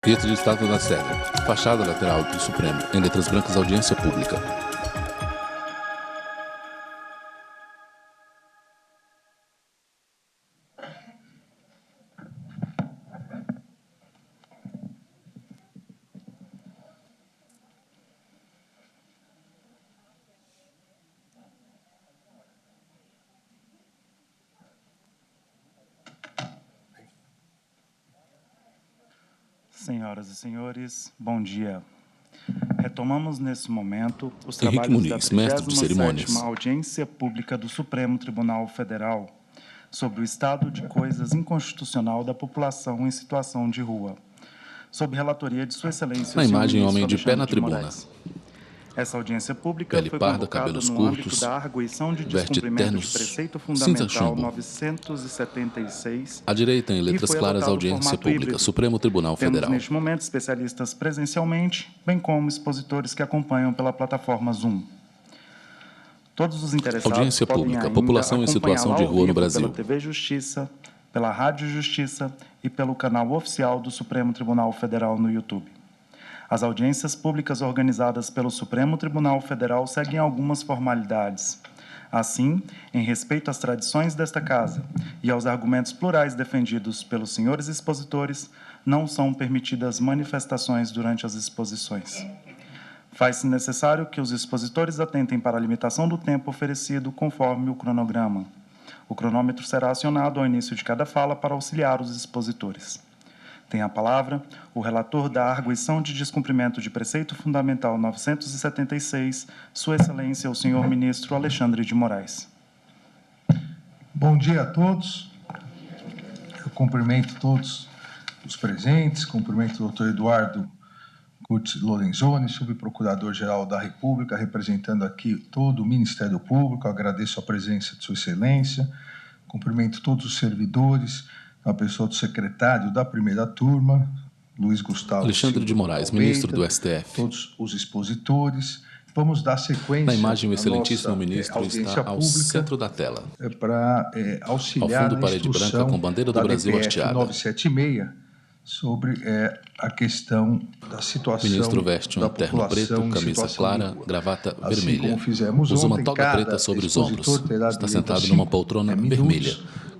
Texto de estátua da Sé. Fachada lateral do Supremo. Em letras brancas, audiência pública. Senhoras e senhores, bom dia. Retomamos nesse momento os Henrique trabalhos Muniz, da mestre de cerimônias. 37ª Audiência Pública do Supremo Tribunal Federal sobre o estado de coisas inconstitucional da população em situação de rua, sob relatoria de Sua Excelência Na o senhor imagem, ministro homem de pé Alexandre na de tribuna. Moraes. Essa audiência pública Pele foi parda, convocada cabelos no âmbito curtos, da arguição de veste descumprimento de ternos preceito cinza fundamental chumbo. 976 À direita, em e letras foi claras, adotado o audiência formato pública, híbrido. Supremo Tribunal Temos Federal. neste momento especialistas presencialmente, bem como expositores que acompanham pela plataforma Zoom. Todos os interessados Audiência podem pública, ainda população em situação acompanhá-la de ao rua no vivo Brasil. pela TV Justiça, pela Rádio Justiça e pelo canal oficial do Supremo Tribunal Federal no YouTube. As audiências públicas organizadas pelo Supremo Tribunal Federal seguem algumas formalidades. Assim, em respeito às tradições desta Casa e aos argumentos plurais defendidos pelos senhores expositores, não são permitidas manifestações durante as exposições. Faz-se necessário que os expositores atentem para a limitação do tempo oferecido conforme o cronograma. O cronômetro será acionado ao início de cada fala para auxiliar os expositores. Tem a palavra o relator da arguição de descumprimento de preceito fundamental 976, Sua Excelência, o senhor ministro Alexandre de Moraes. Bom dia a todos. Eu cumprimento todos os presentes, cumprimento o doutor Eduardo Curtis Lorenzoni, subprocurador-geral da República, representando aqui todo o Ministério Público. Agradeço a presença de Sua Excelência, cumprimento todos os servidores, a pessoa do secretário da primeira turma, Luiz Gustavo Alexandre Silva de Moraes, Almeida, ministro do STF. todos os expositores. Vamos dar sequência. Na imagem, o à excelentíssimo nossa, ministro audiência está ao pública, centro da tela. para auxiliar Ao fundo, na parede instrução branca com bandeira do da Brasil DPF hasteada. 976 sobre a questão da situação O ministro veste um da terno preto, população em camisa situação clara, de rua. gravata Assim vermelha. como fizemos Usa uma ontem, toga cada preta sobre os expositor ombros. terá Está direito a sentado 5 numa poltrona minutos, vermelha,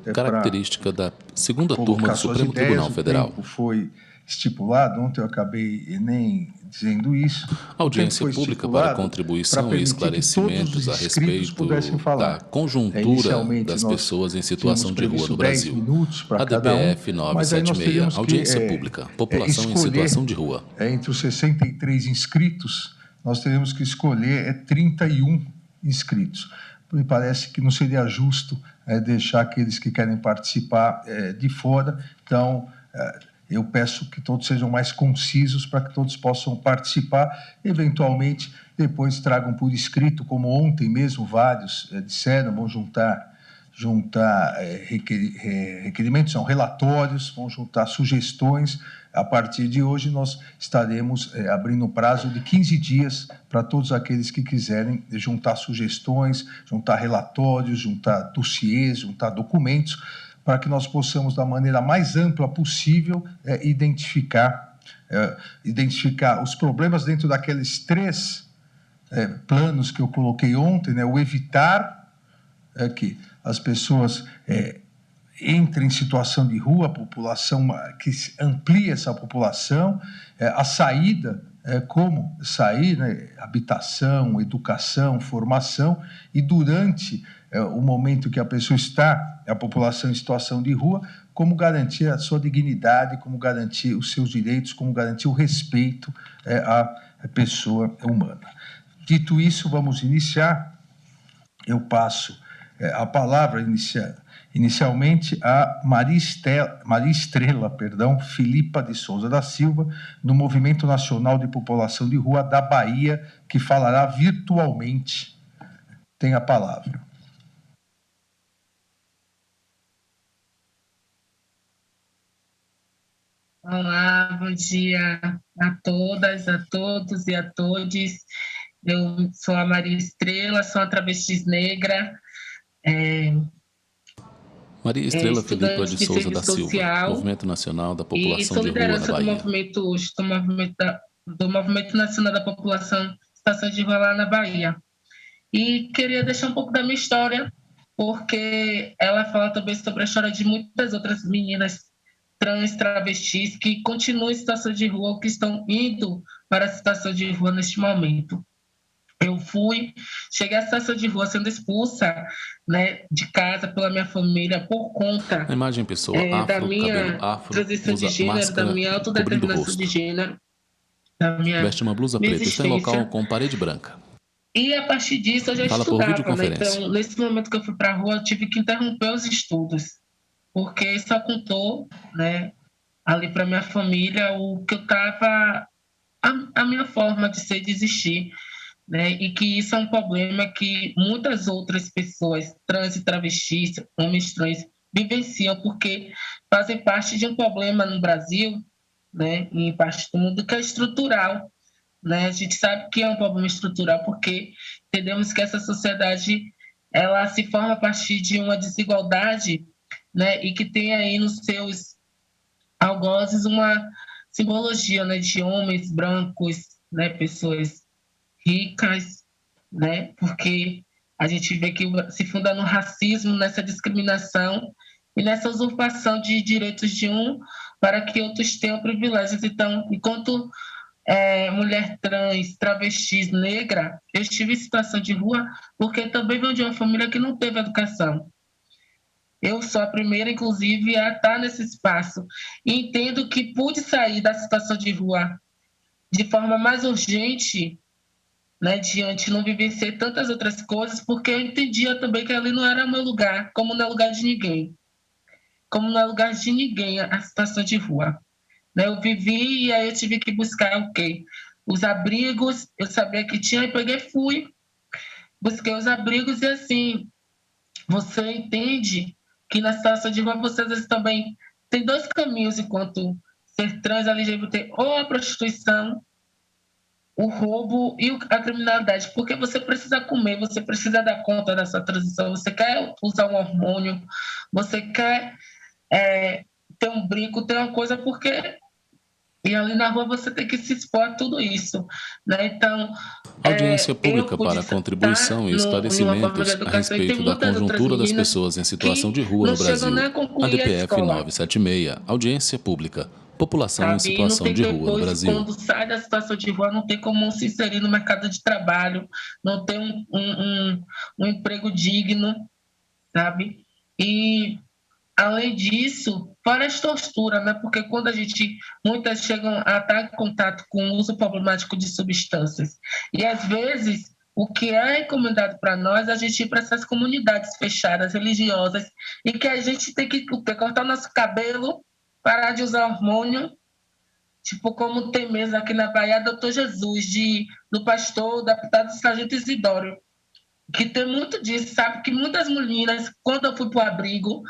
para característica da segunda turma colocar do suas Supremo ideias. Tribunal O Federal. tempo foi estipulado, ontem eu acabei nem dizendo isso. Audiência O tempo foi pública para estipulado contribuição para e permitir que todos esclarecimentos os a inscritos respeito pudessem falar. da conjuntura Inicialmente, das nós pessoas em situação de rua no tínhamos previsto 10 Brasil. minutos para A cada DPF mas aí nós 976, teríamos que audiência pública, população em escolher, situação de rua. entre os 63 inscritos, nós teríamos que escolher 31 inscritos. Me parece que não seria justo deixar aqueles que querem participar de fora. Então, eu peço que todos sejam mais concisos para que todos possam participar. Eventualmente, depois tragam por escrito, como ontem mesmo vários disseram, vão juntar requerimentos, são relatórios, vão juntar sugestões. A partir de hoje, nós estaremos abrindo um prazo de 15 dias para todos aqueles que quiserem juntar sugestões, juntar relatórios, juntar dossiês, juntar documentos, para que nós possamos, da maneira mais ampla possível, identificar os problemas dentro daqueles 3 planos que eu coloquei ontem, né? O evitar que as pessoas entrem em situação de rua, a população que amplie essa população, a saída, como sair, né? Habitação, educação, formação, e durante o momento que a pessoa está, a população em situação de rua, como garantir a sua dignidade, como garantir os seus direitos, como garantir o respeito à pessoa humana. Dito isso, vamos iniciar. Eu passo a palavra inicialmente a Maria Estrela, Filipa de Souza da Silva, do Movimento Nacional de População de Rua da Bahia, que falará virtualmente. Tem a palavra. Olá, bom dia a todas, a todos e a todes. Eu sou a Maria Estrela, sou uma travesti negra. Maria Estrela Filipa estudante de de Souza da serviço Silva, social Movimento Nacional da e População sou de Rua na liderança Bahia. do movimento Nacional da População Situação de Rua lá na Bahia. E queria deixar um pouco da minha história, porque ela fala também sobre a história de muitas outras meninas trans, travestis, que continuam em situação de rua ou que estão indo para a situação de rua neste momento. Eu cheguei à situação de rua sendo expulsa, né, de casa pela minha família por conta Na imagem, pessoa da afro, cabelo minha afro, transição de usa gênero, da máscara minha cobrindo o autodeterminação de rosto. gênero, da minha Veste uma blusa preta, está em local existência. com parede branca. E a partir disso eu já Fala por estudava, né? videoconferência. Então, nesse momento que eu fui para a rua, eu tive que interromper os estudos, porque isso apontou, né, ali para minha família o que eu estava, a minha forma de ser, de existir, né? E que isso é um problema que muitas outras pessoas, trans e travestis, homens trans, vivenciam, porque fazem parte de um problema no Brasil, né, e em parte do mundo, que é estrutural, né? A gente sabe que é um problema estrutural porque entendemos que essa sociedade ela se forma a partir de uma desigualdade, né? E que tem aí nos seus algozes uma simbologia, né? De homens brancos, né? Pessoas ricas, né? Porque a gente vê que se funda no racismo, nessa discriminação e nessa usurpação de direitos de um para que outros tenham privilégios. Então, enquanto mulher trans, travesti, negra, eu estive em situação de rua porque também venho de uma família que não teve educação. Eu sou a primeira, inclusive, a estar nesse espaço. E entendo que pude sair da situação de rua de forma mais urgente, né, diante de não vivenciar tantas outras coisas, porque eu entendia também que ali não era meu lugar, como não é lugar de ninguém. Como não é lugar de ninguém a situação de rua. Eu vivi e aí eu tive que buscar o quê? Os abrigos, eu sabia que tinha, e peguei, fui, busquei os abrigos e assim, você entende que na situação de rua você às vezes também tem dois caminhos enquanto ser trans, LGBT, ou a prostituição, o roubo e a criminalidade, porque você precisa comer, você precisa dar conta dessa transição, você quer usar um hormônio, você quer ter um brinco, ter uma coisa, porque e ali na rua você tem que se expor a tudo isso, né? Então, Audiência eu pública pude para estar contribuição e em uma forma de esclarecimentos a educação e tem respeito da muitas outras conjuntura das meninas pessoas em situação que de rua não no chegam nem Brasil. a concluir a ADPF escola, 976. Audiência pública. População em sabe? E não situação tem de rua no depois, Brasil. quando sai da situação de rua, não tem como se inserir no mercado de trabalho, não tem um emprego digno, sabe? E além disso, fora as torturas, né? Porque quando muitas chegam a estar em contato com o uso problemático de substâncias. E às vezes, o que é encomendado para nós, a gente ir para essas comunidades fechadas, religiosas, e que a gente tem que cortar nosso cabelo, parar de usar hormônio, tipo como tem mesmo aqui na Bahia, Doutor Jesus, do pastor, da deputada Sargento Isidório, que tem muito disso, sabe? Que muitas meninas, quando eu fui para o abrigo,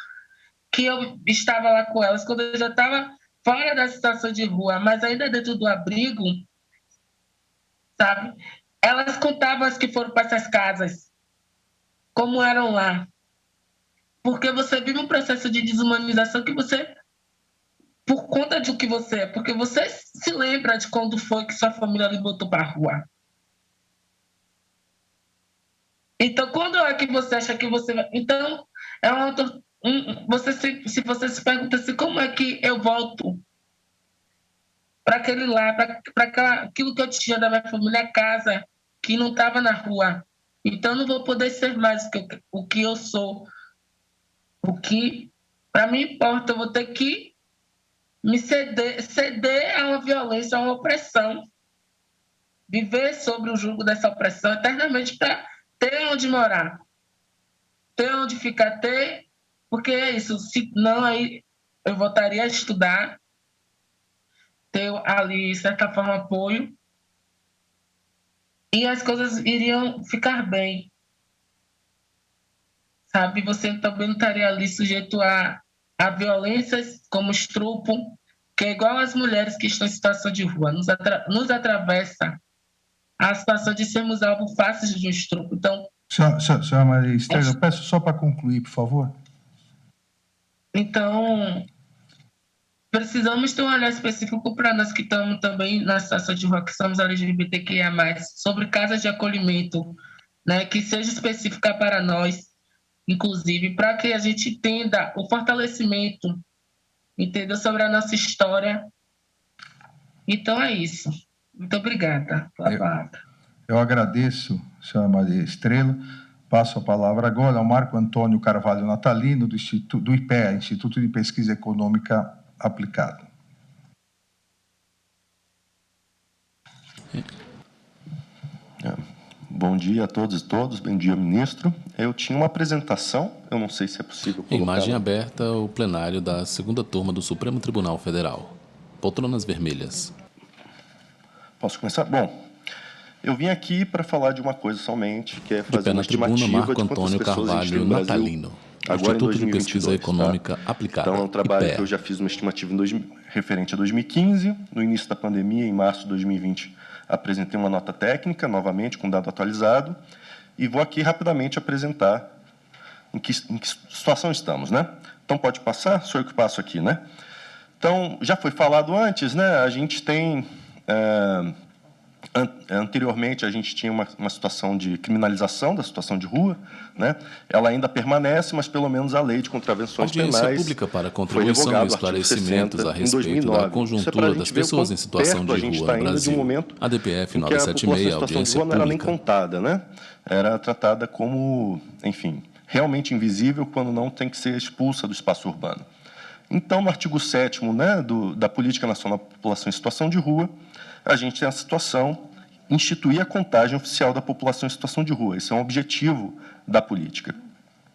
que eu estava lá com elas, quando eu já estava fora da situação de rua, mas ainda dentro do abrigo, sabe? Elas contavam as que foram para essas casas, como eram lá. Porque você vive um processo de desumanização que você, por conta de o que você é, porque você se lembra de quando foi que sua família lhe botou para a rua. Então, quando é que você acha que você vai... Então, é uma... se você se pergunta assim, como é que eu volto para aquele lá, para aquilo que eu tinha da minha família, casa, que não estava na rua. Então, não vou poder ser mais o que eu sou. O que, para mim, importa, eu vou ter que me ceder a uma violência, a uma opressão. Viver sobre o jugo dessa opressão eternamente para ter onde morar, ter onde ficar, porque é isso, se não, aí eu voltaria a estudar, ter ali, de certa forma, apoio, e as coisas iriam ficar bem, sabe? Você também não estaria ali sujeito a violências como estupro, que é igual às mulheres que estão em situação de rua, nos atravessa a situação de sermos alvo fácil de um estupro. Então, Senhora Maria Estrela, eu peço só para concluir, por favor. Então, precisamos ter um olhar específico para nós que estamos também na situação de rua, que somos LGBTQIA+, sobre casas de acolhimento, né, que seja específica para nós, inclusive, para que a gente entenda o fortalecimento, entenda sobre a nossa história. Então, é isso. Muito obrigada pela palavra. Eu agradeço, senhora Maria Estrela. Passo a palavra agora ao Marco Antônio Carvalho Natalino, do IPEA, Instituto de Pesquisa Econômica Aplicada. Bom dia a todos e todas, bom dia, ministro. Eu tinha uma apresentação, eu não sei se é possível colocar. Imagem aberta, o plenário da segunda turma do Supremo Tribunal Federal. Poltronas vermelhas. Posso começar? Bom, eu vim aqui para falar de uma coisa somente, que é De fazer pé uma na tribuna, estimativa Marco de quantas Antônio pessoas a gente tem Carvalho no Brasil Natalino, agora Instituto em de Pesquisa 2022, Econômica tá? Aplicada, Então, é um trabalho IPEA. que eu já fiz uma estimativa referente a 2015, no início da pandemia, em março de 2020, apresentei uma nota técnica, novamente, com dado atualizado, e vou aqui rapidamente apresentar em que situação estamos, né? Então, pode passar? Sou eu que passo aqui, né? Então, já foi falado antes, né? A gente tem... Anteriormente, a gente tinha uma situação de criminalização da situação de rua, né? Ela ainda permanece, mas pelo menos a lei de contravenções Audiência penais pública para foi contribuição e revogado, o artigo esclarecimentos 60, a em respeito 2009. da conjuntura Isso é pra das gente ver o pessoas quão em situação perto a de gente rua está no indo de um Brasil. momento ADPF em que a população 976, em situação de audiência rua não era nem pública. contada, né? Era tratada como, enfim, realmente invisível quando não tem que ser expulsa do espaço urbano. Então, no artigo 7º, né, da Política Nacional da População em Situação de Rua, a gente tem a situação instituir a contagem oficial da população em situação de rua. Esse é um objetivo da política.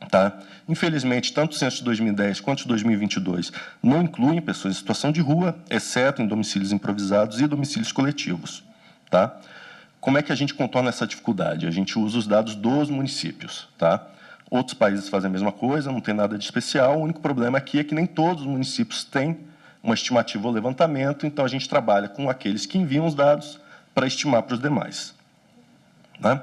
Tá? Infelizmente, tanto o censo de 2010 quanto de 2022 não incluem pessoas em situação de rua, exceto em domicílios improvisados e domicílios coletivos. Tá? Como é que a gente contorna essa dificuldade? A gente usa os dados dos municípios. Tá? Outros países fazem a mesma coisa, não tem nada de especial. O único problema aqui é que nem todos os municípios têm uma estimativa ou levantamento, então a gente trabalha com aqueles que enviam os dados para estimar para os demais. Né?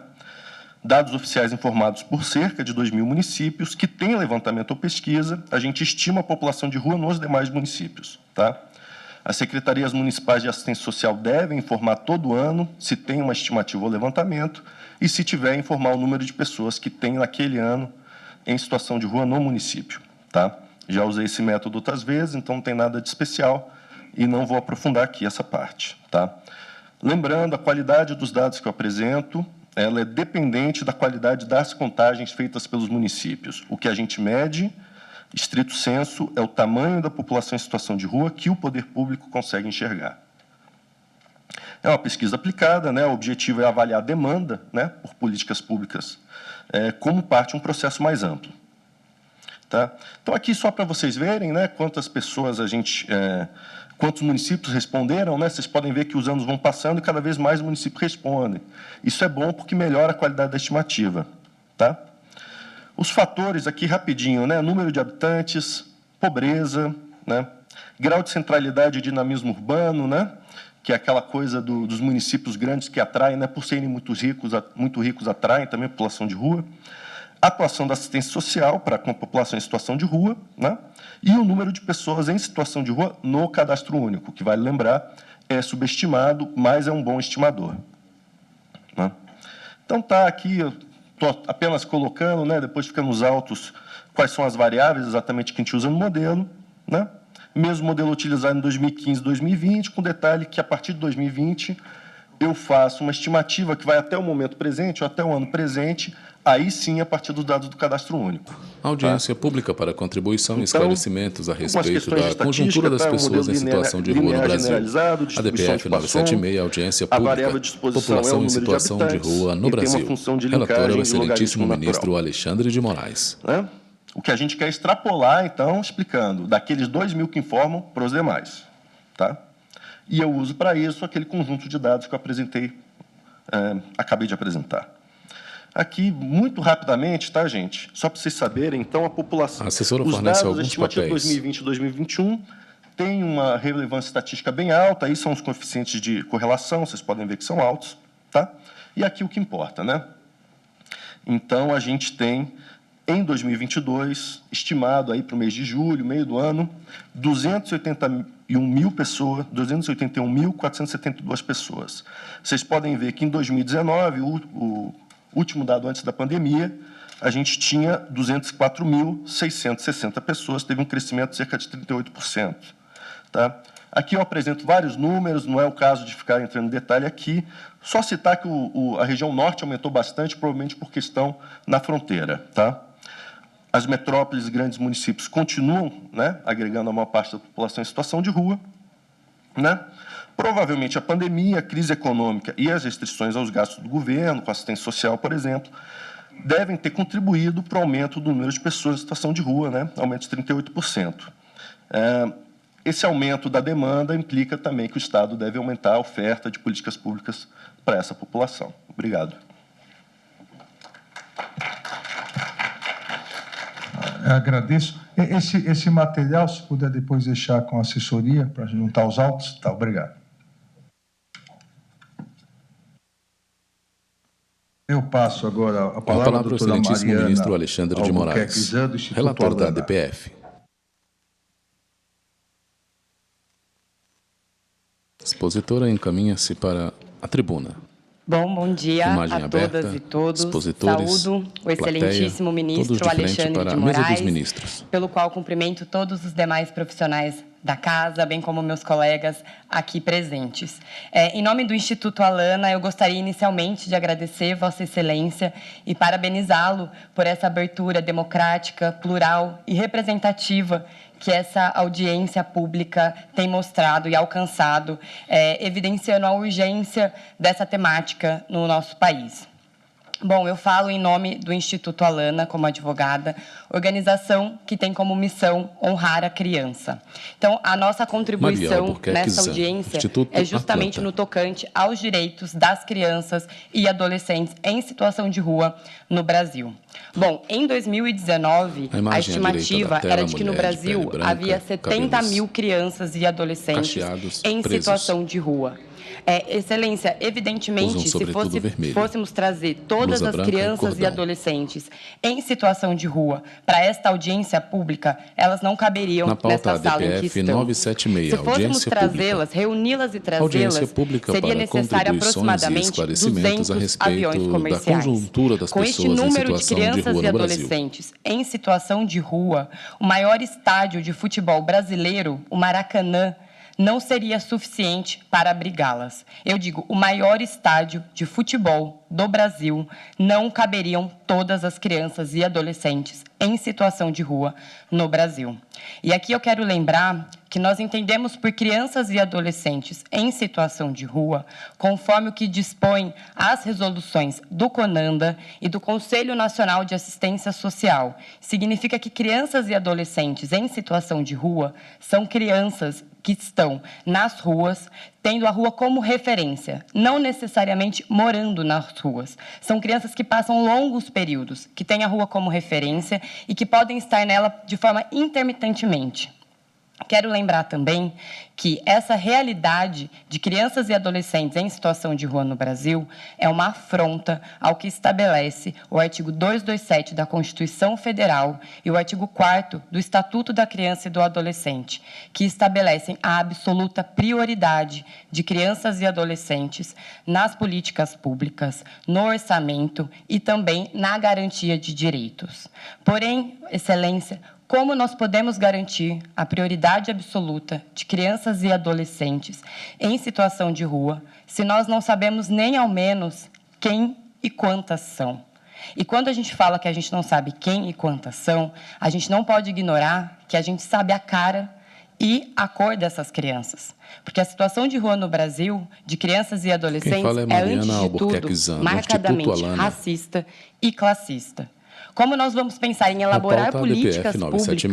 Dados oficiais informados por cerca de 2.000 municípios que têm levantamento ou pesquisa, a gente estima a população de rua nos demais municípios. Tá? As secretarias municipais de assistência social devem informar todo ano se tem uma estimativa ou levantamento e, se tiver, informar o número de pessoas que tem naquele ano em situação de rua no município. Tá? Já usei esse método outras vezes, então não tem nada de especial e não vou aprofundar aqui essa parte. Tá? Lembrando, a qualidade dos dados que eu apresento, ela é dependente da qualidade das contagens feitas pelos municípios. O que a gente mede, estrito sensu, é o tamanho da população em situação de rua que o poder público consegue enxergar. É uma pesquisa aplicada, né? O objetivo é avaliar a demanda, né, por políticas públicas como parte de um processo mais amplo. Tá? Então, aqui só para vocês verem, né, quantas pessoas quantos municípios responderam, né? Vocês podem ver que os anos vão passando e cada vez mais municípios respondem. Isso é bom porque melhora a qualidade da estimativa. Tá? Os fatores aqui rapidinho, né? Número de habitantes, pobreza, né? Grau de centralidade e dinamismo urbano, né? Que é aquela coisa dos municípios grandes que atraem, né? Por serem muito ricos atraem também a população de rua. Atuação da assistência social para com a população em situação de rua, né? E o número de pessoas em situação de rua no cadastro único, que, vale lembrar, é subestimado, mas é um bom estimador. Né? Então, tá aqui, eu estou apenas colocando, né, depois fica nos autos, quais são as variáveis exatamente que a gente usa no modelo. Né? Mesmo modelo utilizado em 2015 e 2020, com detalhe que, a partir de 2020, eu faço uma estimativa que vai até o momento presente, ou até o ano presente, aí sim a partir dos dados do cadastro único. Audiência pública para contribuição e Então, esclarecimentos a algumas respeito questões de da conjuntura das estatística, pessoas em modelo situação de rua no linear Brasil. generalizado, distribuição ADPF de Poisson, 976, audiência a variável pública, de exposição população é o em número de situação de habitantes rua no e tem uma Brasil. função de Relator é o linkagem de excelentíssimo logaritmo ministro natural. Alexandre de Moraes. Né? O que a gente quer extrapolar, então, explicando, daqueles 2.000 que informam para os demais. Tá? E eu uso para isso aquele conjunto de dados que eu apresentei, acabei de apresentar. Aqui, muito rapidamente, tá, gente? Só para vocês saberem, então, a população... A assessora os fornece dados alguns estimativos de papéis. 2020 e 2021 têm uma relevância estatística bem alta, aí são os coeficientes de correlação, vocês podem ver que são altos, tá? E aqui o que importa, né? Então, a gente tem Em 2022, estimado aí para o mês de julho, meio do ano, 281.472 pessoas. Vocês podem ver que em 2019, o último dado antes da pandemia, a gente tinha 204.660 pessoas, teve um crescimento de cerca de 38%. Tá? Aqui eu apresento vários números, não é o caso de ficar entrando em detalhe aqui, só citar que a região norte aumentou bastante, provavelmente por questão na fronteira. Tá? As metrópoles e grandes municípios continuam, né, agregando a maior parte da população em situação de rua. Né? Provavelmente a pandemia, a crise econômica e as restrições aos gastos do governo, com assistência social, por exemplo, devem ter contribuído para o aumento do número de pessoas em situação de rua, né, aumento de 38%. Esse aumento da demanda implica também que o Estado deve aumentar a oferta de políticas públicas para essa população. Obrigado. Eu agradeço. Esse material, se puder depois deixar com a assessoria para juntar os autos, tá, obrigado. Eu passo agora a palavra ao excelentíssimo ministro Alexandre de Moraes, relator da ADPF. A expositora encaminha-se para a tribuna. Bom dia Imagem a aberta, todas e todos. expositores, Saúdo o plateia, excelentíssimo ministro todos de frente Alexandre para de a mesa dos Moraes, ministros. pelo qual cumprimento todos os demais profissionais da casa, bem como meus colegas aqui presentes. Em nome do Instituto Alana, eu gostaria inicialmente de agradecer Vossa Excelência e parabenizá-lo por essa abertura democrática, plural e representativa que essa audiência pública tem mostrado e alcançado, evidenciando a urgência dessa temática no nosso país. Bom, eu falo em nome do Instituto Alana, como advogada, organização que tem como missão honrar a criança. Então, a nossa contribuição nessa audiência é justamente no tocante aos direitos das crianças e adolescentes em situação de rua no Brasil. Bom, em 2019, a estimativa era de que no Brasil havia 70 mil crianças e adolescentes em situação de rua. Excelência, evidentemente, se fôssemos trazer todas as crianças e adolescentes em situação de rua para esta audiência pública, elas não caberiam nesta sala em que estão. 976, se fôssemos trazê-las, reuni-las e trazê-las, seria necessário aproximadamente 200 aviões comerciais. Com este número de crianças e adolescentes em situação de rua, o maior estádio de futebol brasileiro, o Maracanã, não seria suficiente para abrigá-las. Eu digo, o maior estádio de futebol do Brasil não caberiam todas as crianças e adolescentes em situação de rua no Brasil. E aqui eu quero lembrar que nós entendemos por crianças e adolescentes em situação de rua, conforme o que dispõe as resoluções do CONANDA e do Conselho Nacional de Assistência Social. Significa que crianças e adolescentes em situação de rua são crianças que estão nas ruas, tendo a rua como referência, não necessariamente morando nas ruas. São crianças que passam longos períodos, que têm a rua como referência e que podem estar nela de forma intermitentemente. Quero lembrar também que essa realidade de crianças e adolescentes em situação de rua no Brasil é uma afronta ao que estabelece o artigo 227 da Constituição Federal e o artigo 4º do Estatuto da Criança e do Adolescente, que estabelecem a absoluta prioridade de crianças e adolescentes nas políticas públicas, no orçamento e também na garantia de direitos. Porém, Excelência, como nós podemos garantir a prioridade absoluta de crianças e adolescentes em situação de rua se nós não sabemos nem ao menos quem e quantas são? E quando a gente fala que a gente não sabe quem e quantas são, a gente não pode ignorar que a gente sabe a cara e a cor dessas crianças. Porque a situação de rua no Brasil, de crianças e adolescentes, antes de tudo, marcadamente racista e classista. Como nós vamos pensar em elaborar políticas públicas se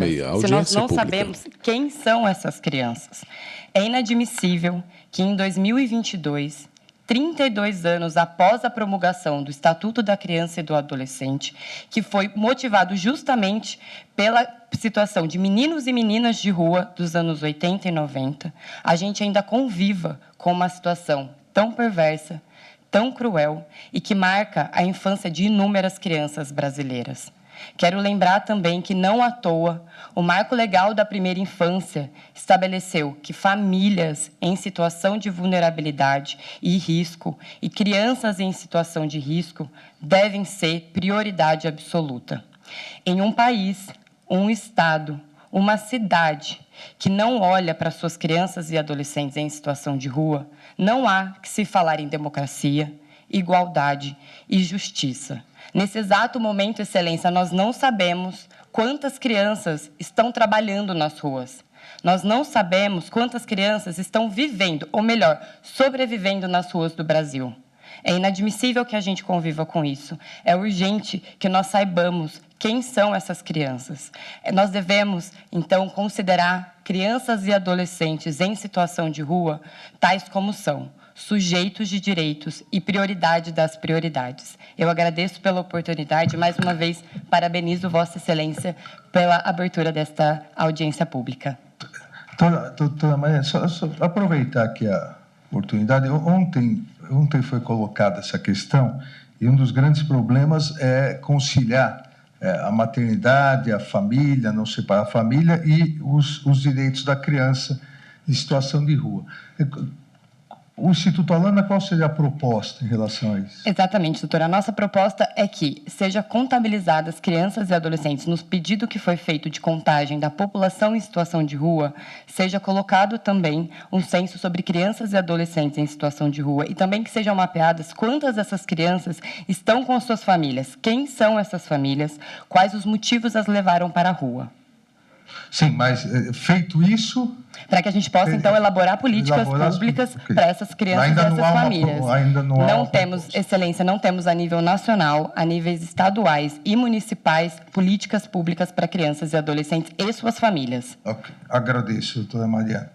nós não sabemos quem são essas crianças? É inadmissível que em 2022, 32 anos após a promulgação do Estatuto da Criança e do Adolescente, que foi motivado justamente pela situação de meninos e meninas de rua dos anos 80 e 90, a gente ainda conviva com uma situação tão perversa, tão cruel e que marca a infância de inúmeras crianças brasileiras. Quero lembrar também que, não à toa, o Marco Legal da Primeira Infância estabeleceu que famílias em situação de vulnerabilidade e risco e crianças em situação de risco devem ser prioridade absoluta. Em um país, um estado, uma cidade que não olha para suas crianças e adolescentes em situação de rua, não há que se falar em democracia, igualdade e justiça. Nesse exato momento, Excelência, nós não sabemos quantas crianças estão trabalhando nas ruas. Nós não sabemos quantas crianças estão vivendo, ou melhor, sobrevivendo nas ruas do Brasil. É inadmissível que a gente conviva com isso. É urgente que nós saibamos quem são essas crianças. Nós devemos, então, considerar crianças e adolescentes em situação de rua tais como são, sujeitos de direitos e prioridade das prioridades. Eu agradeço pela oportunidade, mais uma vez, parabenizo Vossa Excelência pela abertura desta audiência pública. Doutora Maria, só aproveitar aqui a oportunidade. Ontem foi colocada essa questão e um dos grandes problemas é conciliar a maternidade, a família, não separar a família e os direitos da criança em situação de rua. O Instituto Alana, qual seria a proposta em relação a isso? Exatamente, doutora. A nossa proposta é que seja contabilizadas crianças e adolescentes no pedido que foi feito de contagem da população em situação de rua, seja colocado também um censo sobre crianças e adolescentes em situação de rua e também que sejam mapeadas quantas dessas crianças estão com as suas famílias, quem são essas famílias, quais os motivos as levaram para a rua. Sim, mas feito isso... Para que a gente possa, então, elaborar políticas públicas para essas crianças e essas famílias. Não temos, Excelência, não temos a nível nacional, a níveis estaduais e municipais, políticas públicas para crianças e adolescentes e suas famílias. Okay. Agradeço, doutora Maria.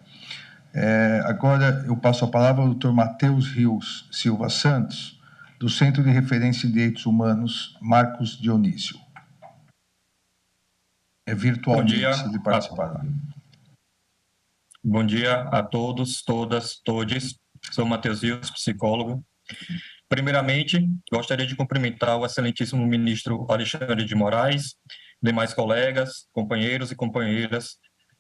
Agora eu passo a palavra ao doutor Matheus Rios Silva Santos, do Centro de Referência em Direitos Humanos Marcos Dionísio. Virtualmente, se ele participar. Bom dia a todos, todas, todes. Sou Matheus Rios, psicólogo. Primeiramente, gostaria de cumprimentar o excelentíssimo ministro Alexandre de Moraes, demais colegas, companheiros e companheiras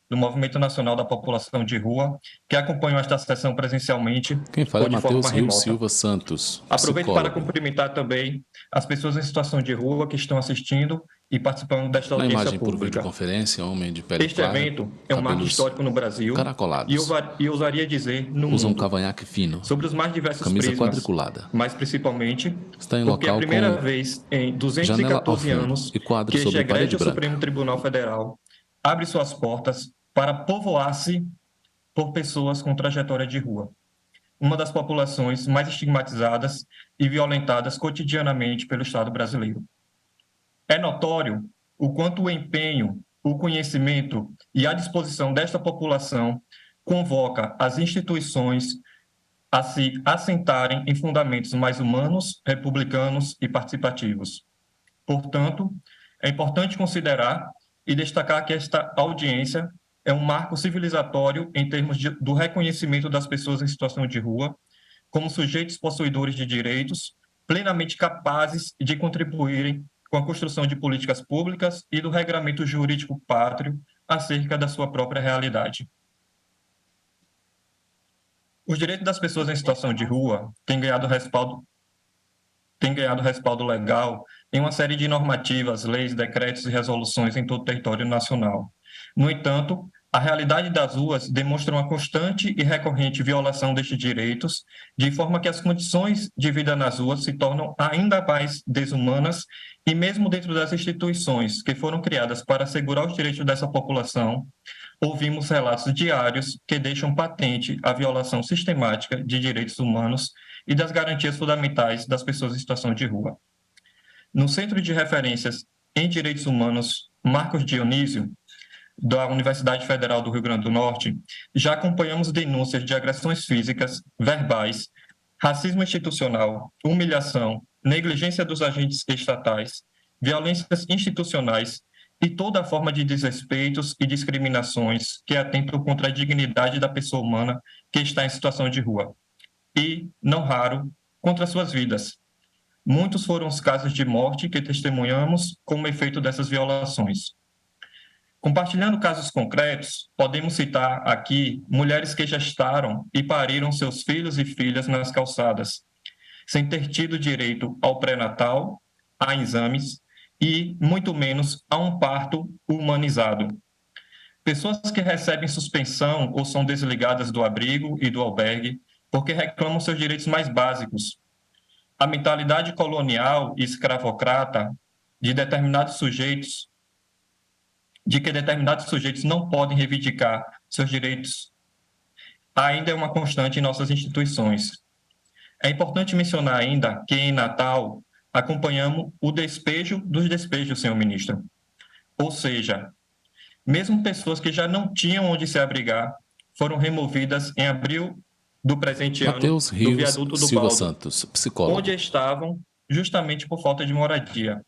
do Movimento Nacional da População de Rua, que acompanham esta sessão presencialmente. Quem fala é Matheus Rios Silva Santos, aproveito para cumprimentar também as pessoas em situação de rua que estão assistindo e participando desta audiência imagem pública. Por videoconferência, homem de pele este clara, evento é um marco histórico no Brasil e eu ousaria dizer no mundo. Usa um cavanhaque fino, sobre os mais diversos camisa prismas, quadriculada, mas principalmente está em porque é local a primeira vez em 214 anos que este egrégio Supremo Tribunal Federal abre suas portas para povoar-se por pessoas com trajetória de rua, uma das populações mais estigmatizadas e violentadas cotidianamente pelo Estado brasileiro. É notório o quanto o empenho, o conhecimento e a disposição desta população convoca as instituições a se assentarem em fundamentos mais humanos, republicanos e participativos. Portanto, é importante considerar e destacar que esta audiência é um marco civilizatório em termos do reconhecimento das pessoas em situação de rua como sujeitos possuidores de direitos, plenamente capazes de contribuírem com a construção de políticas públicas e do regramento jurídico pátrio acerca da sua própria realidade. Os direitos das pessoas em situação de rua têm ganhado respaldo legal em uma série de normativas, leis, decretos e resoluções em todo o território nacional. No entanto, a realidade das ruas demonstra uma constante e recorrente violação destes direitos, de forma que as condições de vida nas ruas se tornam ainda mais desumanas e mesmo dentro das instituições que foram criadas para assegurar os direitos dessa população, ouvimos relatos diários que deixam patente a violação sistemática de direitos humanos e das garantias fundamentais das pessoas em situação de rua. No Centro de Referências em Direitos Humanos Marcos Dionísio, da Universidade Federal do Rio Grande do Norte, já acompanhamos denúncias de agressões físicas, verbais, racismo institucional, humilhação, negligência dos agentes estatais, violências institucionais e toda forma de desrespeitos e discriminações que atentam contra a dignidade da pessoa humana que está em situação de rua e, não raro, contra suas vidas. muitos foram os casos de morte que testemunhamos como efeito dessas violações. Compartilhando casos concretos, podemos citar aqui mulheres que gestaram e pariram seus filhos e filhas nas calçadas, sem ter tido direito ao pré-natal, a exames e, muito menos, a um parto humanizado. Pessoas que recebem suspensão ou são desligadas do abrigo e do albergue porque reclamam seus direitos mais básicos. A mentalidade colonial e escravocrata de que determinados sujeitos não podem reivindicar seus direitos ainda é uma constante em nossas instituições. É importante mencionar ainda que, em Natal, acompanhamos o despejo dos despejos, senhor ministro. Ou seja, mesmo pessoas que já não tinham onde se abrigar foram removidas em abril do presente ano do viaduto do Silva Santos, psicólogo, onde estavam justamente por falta de moradia.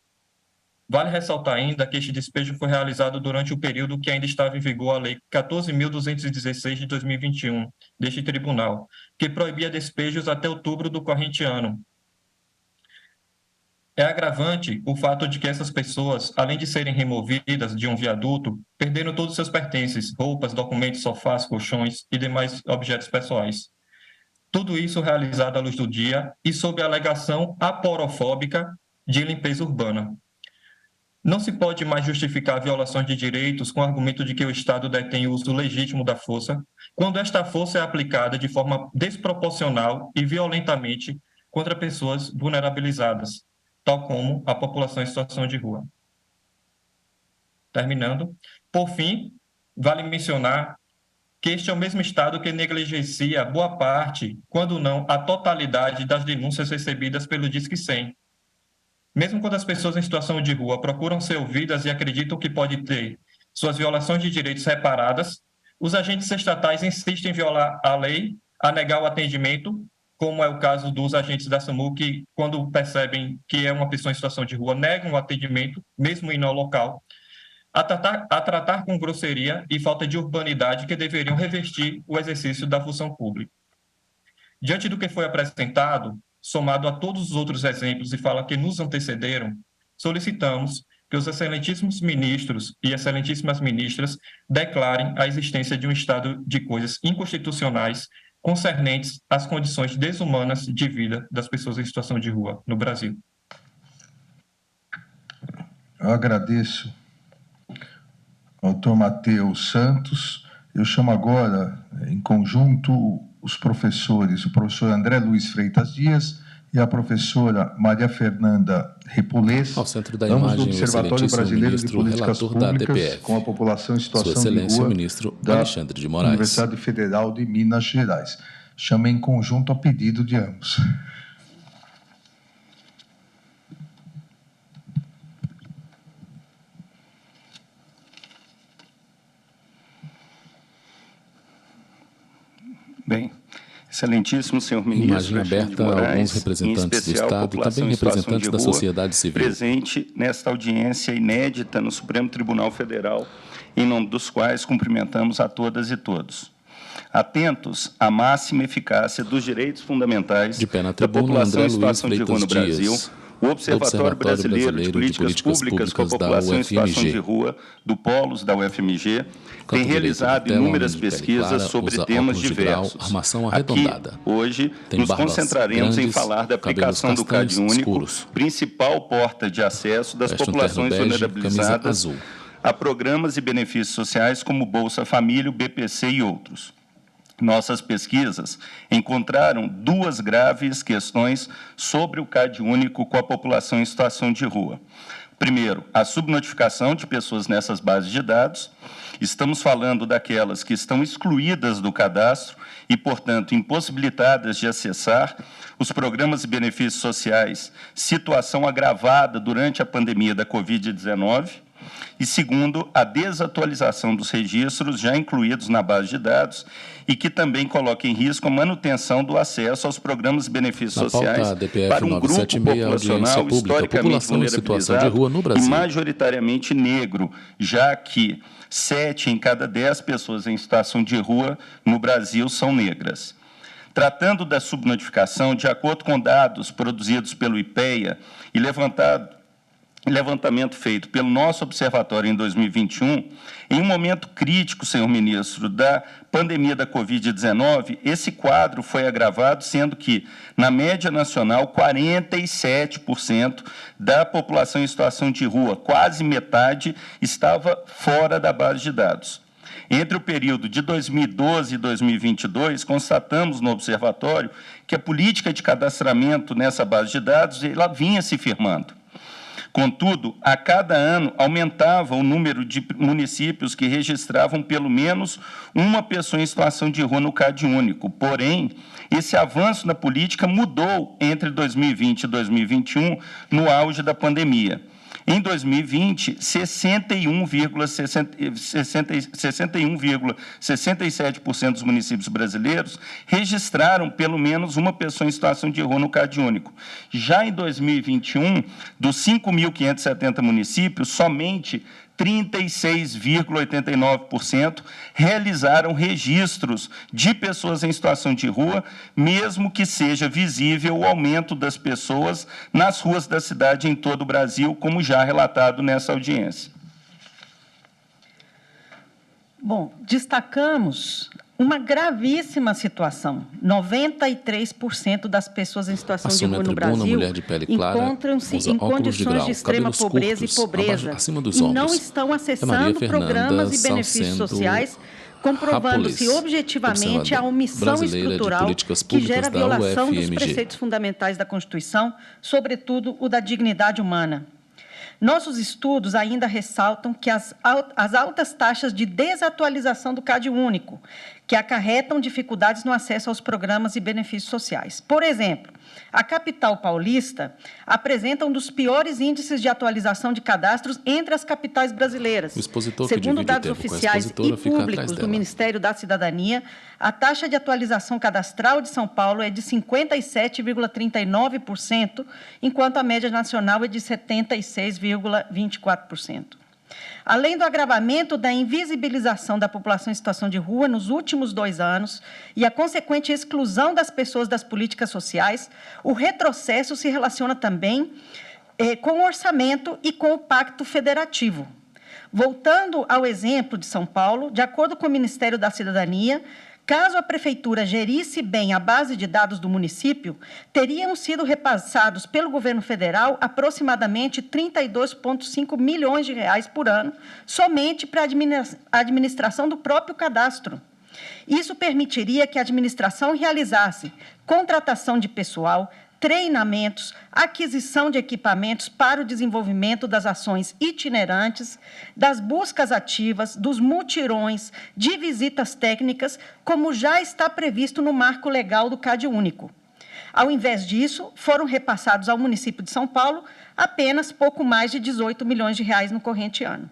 Vale ressaltar ainda que este despejo foi realizado durante o período que ainda estava em vigor a Lei 14.216 de 2021 deste tribunal, que proibia despejos até outubro do corrente ano. É agravante o fato de que essas pessoas, além de serem removidas de um viaduto, perderam todos os seus pertences, roupas, documentos, sofás, colchões e demais objetos pessoais. Tudo isso realizado à luz do dia e sob a alegação aporofóbica de limpeza urbana. Não se pode mais justificar violações de direitos com o argumento de que o Estado detém o uso legítimo da força, quando esta força é aplicada de forma desproporcional e violentamente contra pessoas vulnerabilizadas, tal como a população em situação de rua. Terminando, por fim, vale mencionar que este é o mesmo Estado que negligencia boa parte, quando não a totalidade, das denúncias recebidas pelo Disque 100. Mesmo quando as pessoas em situação de rua procuram ser ouvidas e acreditam que pode ter suas violações de direitos reparadas, os agentes estatais insistem em violar a lei, a negar o atendimento, como é o caso dos agentes da SAMU, que, quando percebem que é uma pessoa em situação de rua, negam o atendimento, mesmo indo ao local, a tratar com grosseria e falta de urbanidade que deveriam revestir o exercício da função pública. Diante do que foi apresentado, somado a todos os outros exemplos e fala que nos antecederam, solicitamos que os excelentíssimos ministros e excelentíssimas ministras declarem a existência de um estado de coisas inconstitucionais concernentes às condições desumanas de vida das pessoas em situação de rua no Brasil. Eu agradeço ao doutor Matheus Santos. Eu chamo agora, em conjunto, os professores, o professor André Luiz Freitas Dias e a professora Maria Fernanda Repolês, ao centro da ambos imagem, do Observatório Brasileiro de Políticas Públicas com a população em situação Sua Excelência, de rua o ministro da Alexandre de Moraes. Universidade Federal de Minas Gerais. Chamei em conjunto a pedido de ambos. Bem, excelentíssimo senhor ministro, imagem aberta a alguns representantes do Estado, também representantes da sociedade civil. Presente nesta audiência inédita no Supremo Tribunal Federal, em nome dos quais cumprimentamos a todas e todos. Atentos à máxima eficácia dos direitos fundamentais da população em situação de rua no Brasil, o Observatório Brasileiro de Políticas Públicas com a população em situação de rua, do Polos da UFMG, tem realizado inúmeras pesquisas sobre temas diversos. Aqui, hoje, nos concentraremos em falar da aplicação do CAD único, principal porta de acesso das populações vulnerabilizadas a programas e benefícios sociais como Bolsa Família, o BPC e outros. Nossas pesquisas encontraram duas graves questões sobre o CAD único com a população em situação de rua. Primeiro, a subnotificação de pessoas nessas bases de dados. Estamos falando daquelas que estão excluídas do cadastro e, portanto, impossibilitadas de acessar os programas e benefícios sociais, situação agravada durante a pandemia da Covid-19. E, segundo, a desatualização dos registros já incluídos na base de dados e que também coloca em risco a manutenção do acesso aos programas e benefícios sociais para um grupo populacional historicamente vulnerabilizado e majoritariamente negro, já que 7 em cada 10 pessoas em situação de rua no Brasil são negras. Tratando da subnotificação, de acordo com dados produzidos pelo IPEA e levantamento feito pelo nosso observatório em 2021, em um momento crítico, senhor ministro, da pandemia da Covid-19, esse quadro foi agravado, sendo que, na média nacional, 47% da população em situação de rua, quase metade, estava fora da base de dados. Entre o período de 2012 e 2022, constatamos no observatório que a política de cadastramento nessa base de dados ela vinha se firmando. Contudo, a cada ano aumentava o número de municípios que registravam pelo menos uma pessoa em situação de rua no CadÚnico. Porém, esse avanço na política mudou entre 2020 e 2021, no auge da pandemia. Em 2020, 61,67% dos municípios brasileiros registraram pelo menos uma pessoa em situação de rua no CadÚnico. Já em 2021, dos 5.570 municípios, somente 36,89% realizaram registros de pessoas em situação de rua, mesmo que seja visível o aumento das pessoas nas ruas da cidade em todo o Brasil, como já relatado nessa audiência. Bom, destacamos uma gravíssima situação. 93% das pessoas em situação de rua no Brasil encontram-se em condições de extrema pobreza e pobreza e não estão acessando programas e benefícios sociais, comprovando-se objetivamente a omissão estrutural que gera a violação dos preceitos fundamentais da Constituição, sobretudo o da dignidade humana. Nossos estudos ainda ressaltam que as altas taxas de desatualização do CadÚnico, que acarretam dificuldades no acesso aos programas e benefícios sociais. Por exemplo, a capital paulista apresenta um dos piores índices de atualização de cadastros entre as capitais brasileiras. Segundo dados oficiais e públicos do Ministério da Cidadania, a taxa de atualização cadastral de São Paulo é de 57,39%, enquanto a média nacional é de 76,24%. Além do agravamento da invisibilização da população em situação de rua nos últimos 2 anos e a consequente exclusão das pessoas das políticas sociais, o retrocesso se relaciona também com o orçamento e com o pacto federativo. Voltando ao exemplo de São Paulo, de acordo com o Ministério da Cidadania, caso a Prefeitura gerisse bem a base de dados do município, teriam sido repassados pelo governo federal aproximadamente 32,5 milhões de reais por ano, somente para a administração do próprio cadastro. Isso permitiria que a administração realizasse contratação de pessoal, treinamentos, aquisição de equipamentos para o desenvolvimento das ações itinerantes, das buscas ativas, dos mutirões, de visitas técnicas, como já está previsto no marco legal do CadÚnico. Ao invés disso, foram repassados ao município de São Paulo apenas pouco mais de 18 milhões de reais no corrente ano.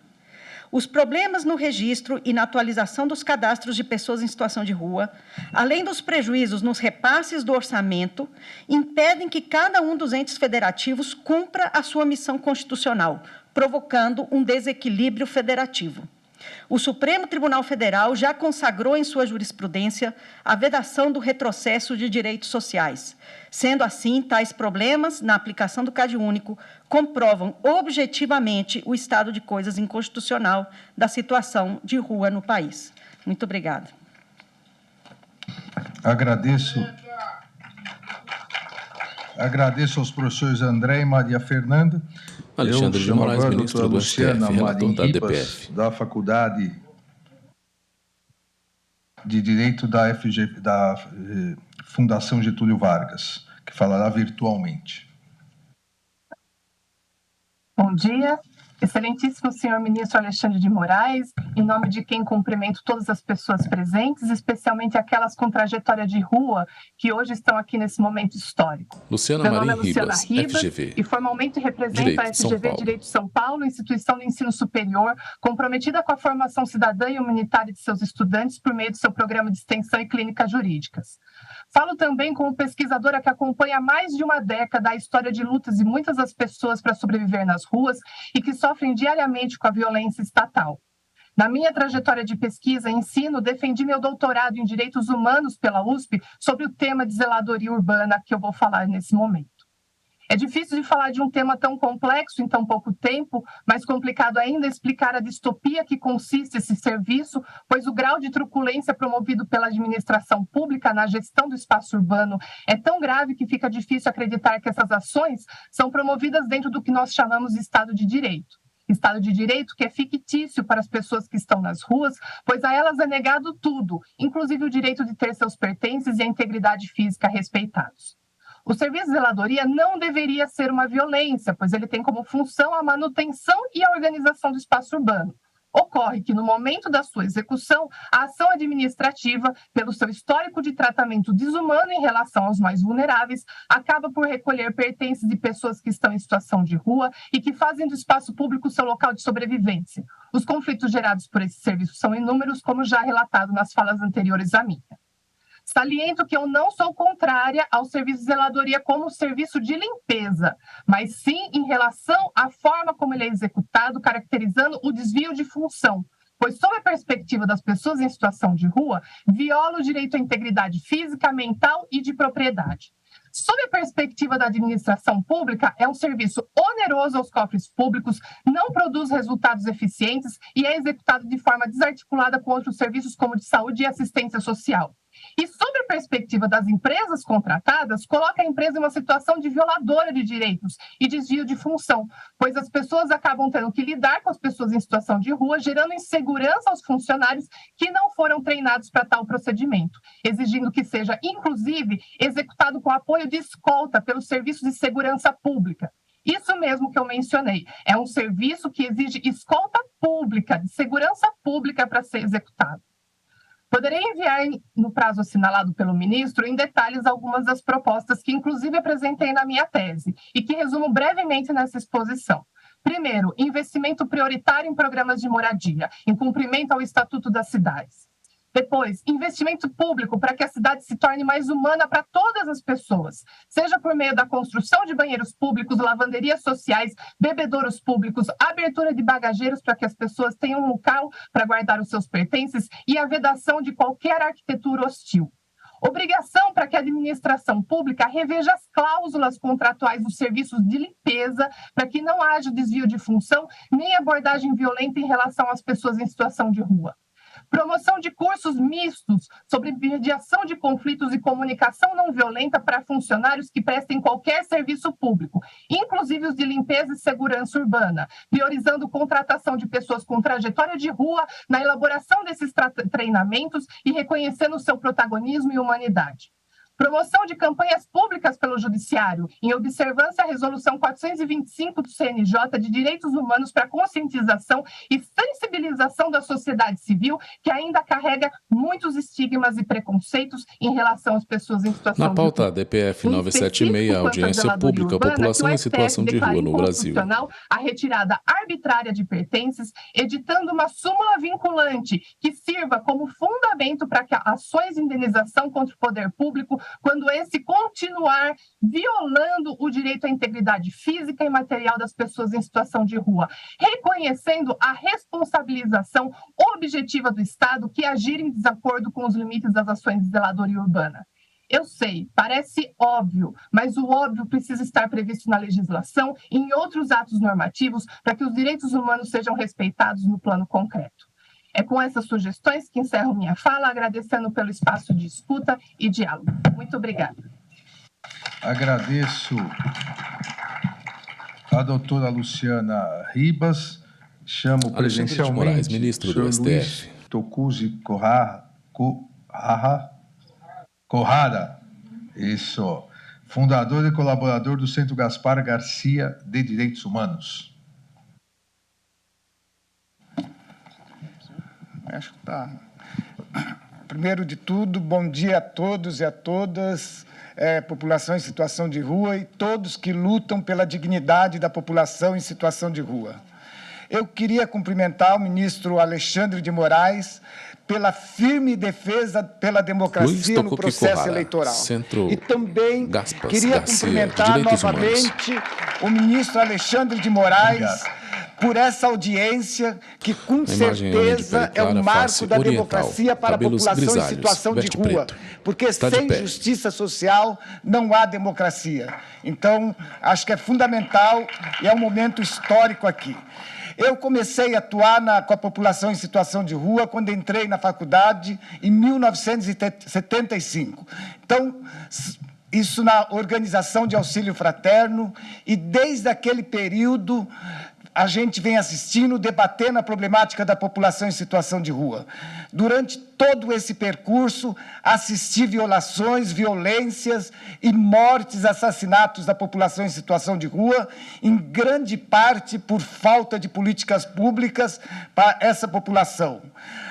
Os problemas no registro e na atualização dos cadastros de pessoas em situação de rua, além dos prejuízos nos repasses do orçamento, impedem que cada um dos entes federativos cumpra a sua missão constitucional, provocando um desequilíbrio federativo. O Supremo Tribunal Federal já consagrou em sua jurisprudência a vedação do retrocesso de direitos sociais. Sendo assim, tais problemas, na aplicação do CadÚnico, comprovam objetivamente o estado de coisas inconstitucional da situação de rua no país. Muito obrigada. Agradeço aos professores André e Maria Fernanda. Alexandre de Moraes, ministro do STF, relator da DPF. Da Faculdade de Direito da Fundação Getúlio Vargas, que falará virtualmente. Bom dia. Excelentíssimo senhor ministro Alexandre de Moraes, em nome de quem cumprimento todas as pessoas presentes, especialmente aquelas com trajetória de rua que hoje estão aqui nesse momento histórico. Luciana Maria Ribas, FGV. E formalmente represento a FGV Direito de São Paulo, instituição de ensino superior, comprometida com a formação cidadã e humanitária de seus estudantes por meio do seu programa de extensão e clínicas jurídicas. Falo também como pesquisadora que acompanha há mais de uma década a história de lutas de muitas das pessoas para sobreviver nas ruas e que sofrem diariamente com a violência estatal. Na minha trajetória de pesquisa e ensino, defendi meu doutorado em Direitos Humanos pela USP sobre o tema de zeladoria urbana que eu vou falar nesse momento. É difícil de falar de um tema tão complexo em tão pouco tempo, mais complicado ainda explicar a distopia que consiste esse serviço, pois o grau de truculência promovido pela administração pública na gestão do espaço urbano é tão grave que fica difícil acreditar que essas ações são promovidas dentro do que nós chamamos de Estado de Direito. Estado de Direito que é fictício para as pessoas que estão nas ruas, pois a elas é negado tudo, inclusive o direito de ter seus pertences e a integridade física respeitados. O serviço de zeladoria não deveria ser uma violência, pois ele tem como função a manutenção e a organização do espaço urbano. Ocorre que, no momento da sua execução, a ação administrativa, pelo seu histórico de tratamento desumano em relação aos mais vulneráveis, acaba por recolher pertences de pessoas que estão em situação de rua e que fazem do espaço público seu local de sobrevivência. Os conflitos gerados por esse serviço são inúmeros, como já relatado nas falas anteriores à minha. Saliento que eu não sou contrária ao serviço de zeladoria como serviço de limpeza, mas sim em relação à forma como ele é executado, caracterizando o desvio de função, pois, sob a perspectiva das pessoas em situação de rua, viola o direito à integridade física, mental e de propriedade. Sob a perspectiva da administração pública, é um serviço oneroso aos cofres públicos, não produz resultados eficientes e é executado de forma desarticulada com outros serviços como de saúde e assistência social. E, sob a perspectiva das empresas contratadas, coloca a empresa em uma situação de violadora de direitos e desvio de função, pois as pessoas acabam tendo que lidar com as pessoas em situação de rua, gerando insegurança aos funcionários que não foram treinados para tal procedimento, exigindo que seja, inclusive, executado com apoio de escolta pelo Serviço de Segurança Pública. Isso mesmo que eu mencionei, é um serviço que exige escolta pública, de segurança pública para ser executado. Poderei enviar, no prazo assinalado pelo ministro, em detalhes algumas das propostas que, inclusive, apresentei na minha tese e que resumo brevemente nessa exposição. Primeiro, investimento prioritário em programas de moradia, em cumprimento ao Estatuto das Cidades. Depois, investimento público para que a cidade se torne mais humana para todas as pessoas, seja por meio da construção de banheiros públicos, lavanderias sociais, bebedouros públicos, abertura de bagageiros para que as pessoas tenham um local para guardar os seus pertences e a vedação de qualquer arquitetura hostil. Obrigação para que a administração pública reveja as cláusulas contratuais dos serviços de limpeza para que não haja desvio de função nem abordagem violenta em relação às pessoas em situação de rua. Promoção de cursos mistos sobre mediação de conflitos e comunicação não violenta para funcionários que prestem qualquer serviço público, inclusive os de limpeza e segurança urbana, priorizando contratação de pessoas com trajetória de rua na elaboração desses treinamentos e reconhecendo o seu protagonismo e humanidade. Promoção de campanhas públicas pelo Judiciário, em observância à Resolução 425 do CNJ de Direitos Humanos para conscientização e sensibilização da sociedade civil, que ainda carrega muitos estigmas e preconceitos em relação às pessoas em situação de rua. Na pauta DPF 976, audiência pública, população em situação de rua no Brasil. A retirada arbitrária de pertences, editando uma súmula vinculante que sirva como fundamento para que ações de indenização contra o poder público quando esse continuar violando o direito à integridade física e material das pessoas em situação de rua, reconhecendo a responsabilização objetiva do Estado que agir em desacordo com os limites das ações de zeladoria urbana. Eu sei, parece óbvio, mas o óbvio precisa estar previsto na legislação e em outros atos normativos para que os direitos humanos sejam respeitados no plano concreto. É com essas sugestões que encerro minha fala, agradecendo pelo espaço de escuta e diálogo. Muito obrigada. Agradeço a doutora Luciana Ribas, chamo presencialmente Moraes, ministro do STF. Luiz Tokuzi Corrada, isso, fundador e colaborador do Centro Gaspar Garcia de Direitos Humanos. Acho que tá. Primeiro de tudo, bom dia a todos e a todas, população em situação de rua e todos que lutam pela dignidade da população em situação de rua. Eu queria cumprimentar o ministro Alexandre de Moraes pela firme defesa pela democracia no processo eleitoral. E também queria cumprimentar novamente o ministro Alexandre de Moraes por essa audiência que, com certeza, é um marco da democracia para a população em situação de rua, porque sem justiça social não há democracia. Então, acho que é fundamental e é um momento histórico aqui. Eu comecei a atuar com a população em situação de rua quando entrei na faculdade em 1975. Então, isso na organização de auxílio fraterno, e desde aquele período a gente vem assistindo, debatendo a problemática da população em situação de rua. Durante todo esse percurso, assisti violações, violências e mortes, assassinatos da população em situação de rua, em grande parte por falta de políticas públicas para essa população.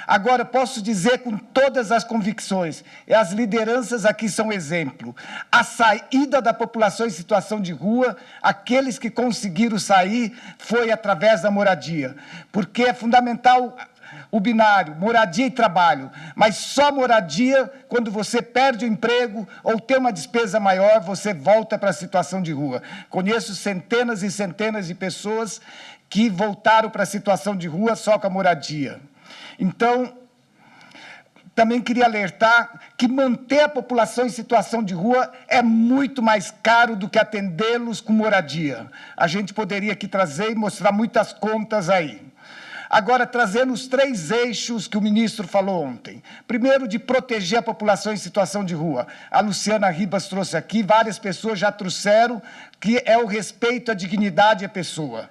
Agora, posso dizer com todas as convicções, e as lideranças aqui são exemplo, a saída da população em situação de rua, aqueles que conseguiram sair, foi através da moradia, porque é fundamental o binário, moradia e trabalho, mas só moradia, quando você perde o emprego ou tem uma despesa maior, você volta para a situação de rua. Conheço centenas e centenas de pessoas que voltaram para a situação de rua só com a moradia. Então, também queria alertar que manter a população em situação de rua é muito mais caro do que atendê-los com moradia. A gente poderia aqui trazer e mostrar muitas contas aí. Agora, trazendo os 3 eixos que o ministro falou ontem. Primeiro, de proteger a população em situação de rua. A Luciana Ribas trouxe aqui, várias pessoas já trouxeram, que é o respeito à dignidade da pessoa.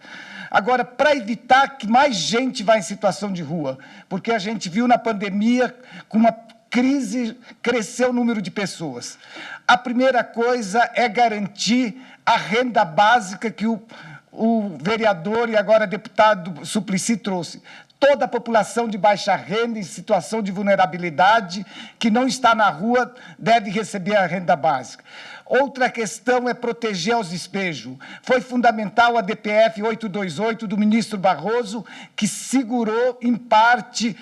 Agora, para evitar que mais gente vá em situação de rua, porque a gente viu na pandemia, com uma crise, cresceu o número de pessoas. A primeira coisa é garantir a renda básica que o vereador e agora deputado Suplicy trouxe. Toda a população de baixa renda, em situação de vulnerabilidade, que não está na rua, deve receber a renda básica. Outra questão é proteger os despejos. Foi fundamental a DPF 828 do ministro Barroso, que segurou, em parte,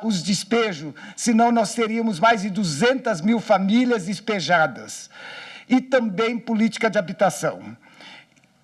os despejos, senão nós teríamos mais de 200 mil famílias despejadas. E também política de habitação.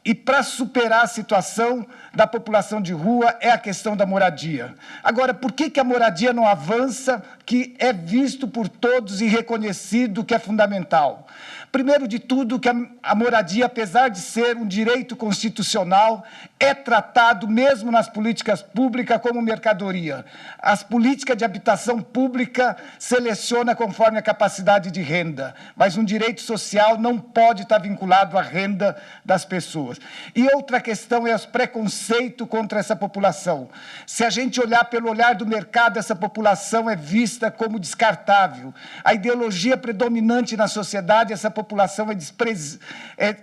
E para superar a situação da população de rua é a questão da moradia. Agora, por que a moradia não avança, que é visto por todos e reconhecido que é fundamental? Primeiro de tudo, que a moradia, apesar de ser um direito constitucional, é tratado, mesmo nas políticas públicas, como mercadoria. As políticas de habitação pública selecionam conforme a capacidade de renda, mas um direito social não pode estar vinculado à renda das pessoas. E outra questão é os preconceitos contra essa população. Se a gente olhar pelo olhar do mercado, essa população é vista como descartável. A ideologia predominante na sociedade, essa população é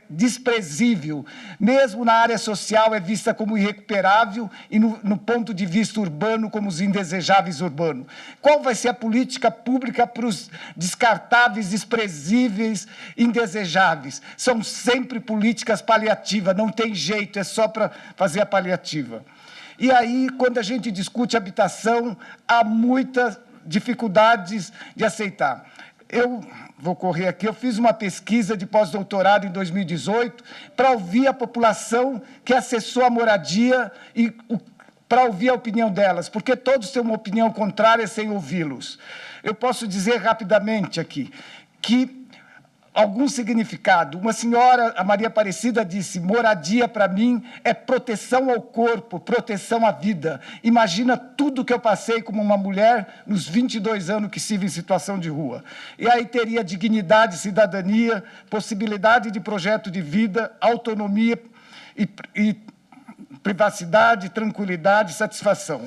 desprezível. Mesmo na área social é vista como irrecuperável e no ponto de vista urbano como os indesejáveis urbanos. Qual vai ser a política pública para os descartáveis, desprezíveis, indesejáveis? São sempre políticas paliativas, não tem jeito, é só para fazer a paliativa. E aí, quando a gente discute habitação, há muitas dificuldades de aceitar. Eu vou correr aqui, eu fiz uma pesquisa de pós-doutorado em 2018 para ouvir a população que acessou a moradia e para ouvir a opinião delas, porque todos têm uma opinião contrária sem ouvi-los. Eu posso dizer rapidamente aqui que algum significado. Uma senhora, a Maria Aparecida, disse: moradia para mim é proteção ao corpo, proteção à vida. Imagina tudo que eu passei como uma mulher nos 22 anos que estive em situação de rua. E aí teria dignidade, cidadania, possibilidade de projeto de vida, autonomia e privacidade, tranquilidade, satisfação.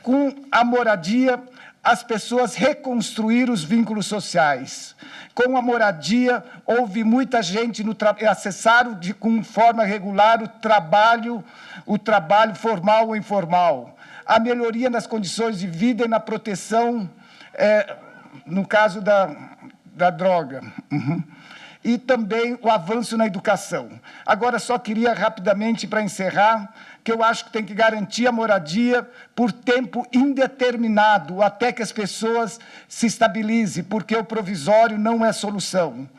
Com a moradia, as pessoas reconstruíram os vínculos sociais. Com a moradia, houve muita gente acessaram com forma regular o trabalho formal ou informal. A melhoria nas condições de vida e na proteção, no caso da droga. E também o avanço na educação. Agora, só queria rapidamente, para encerrar, que eu acho que tem que garantir a moradia por tempo indeterminado, até que as pessoas se estabilizem, porque o provisório não é solução.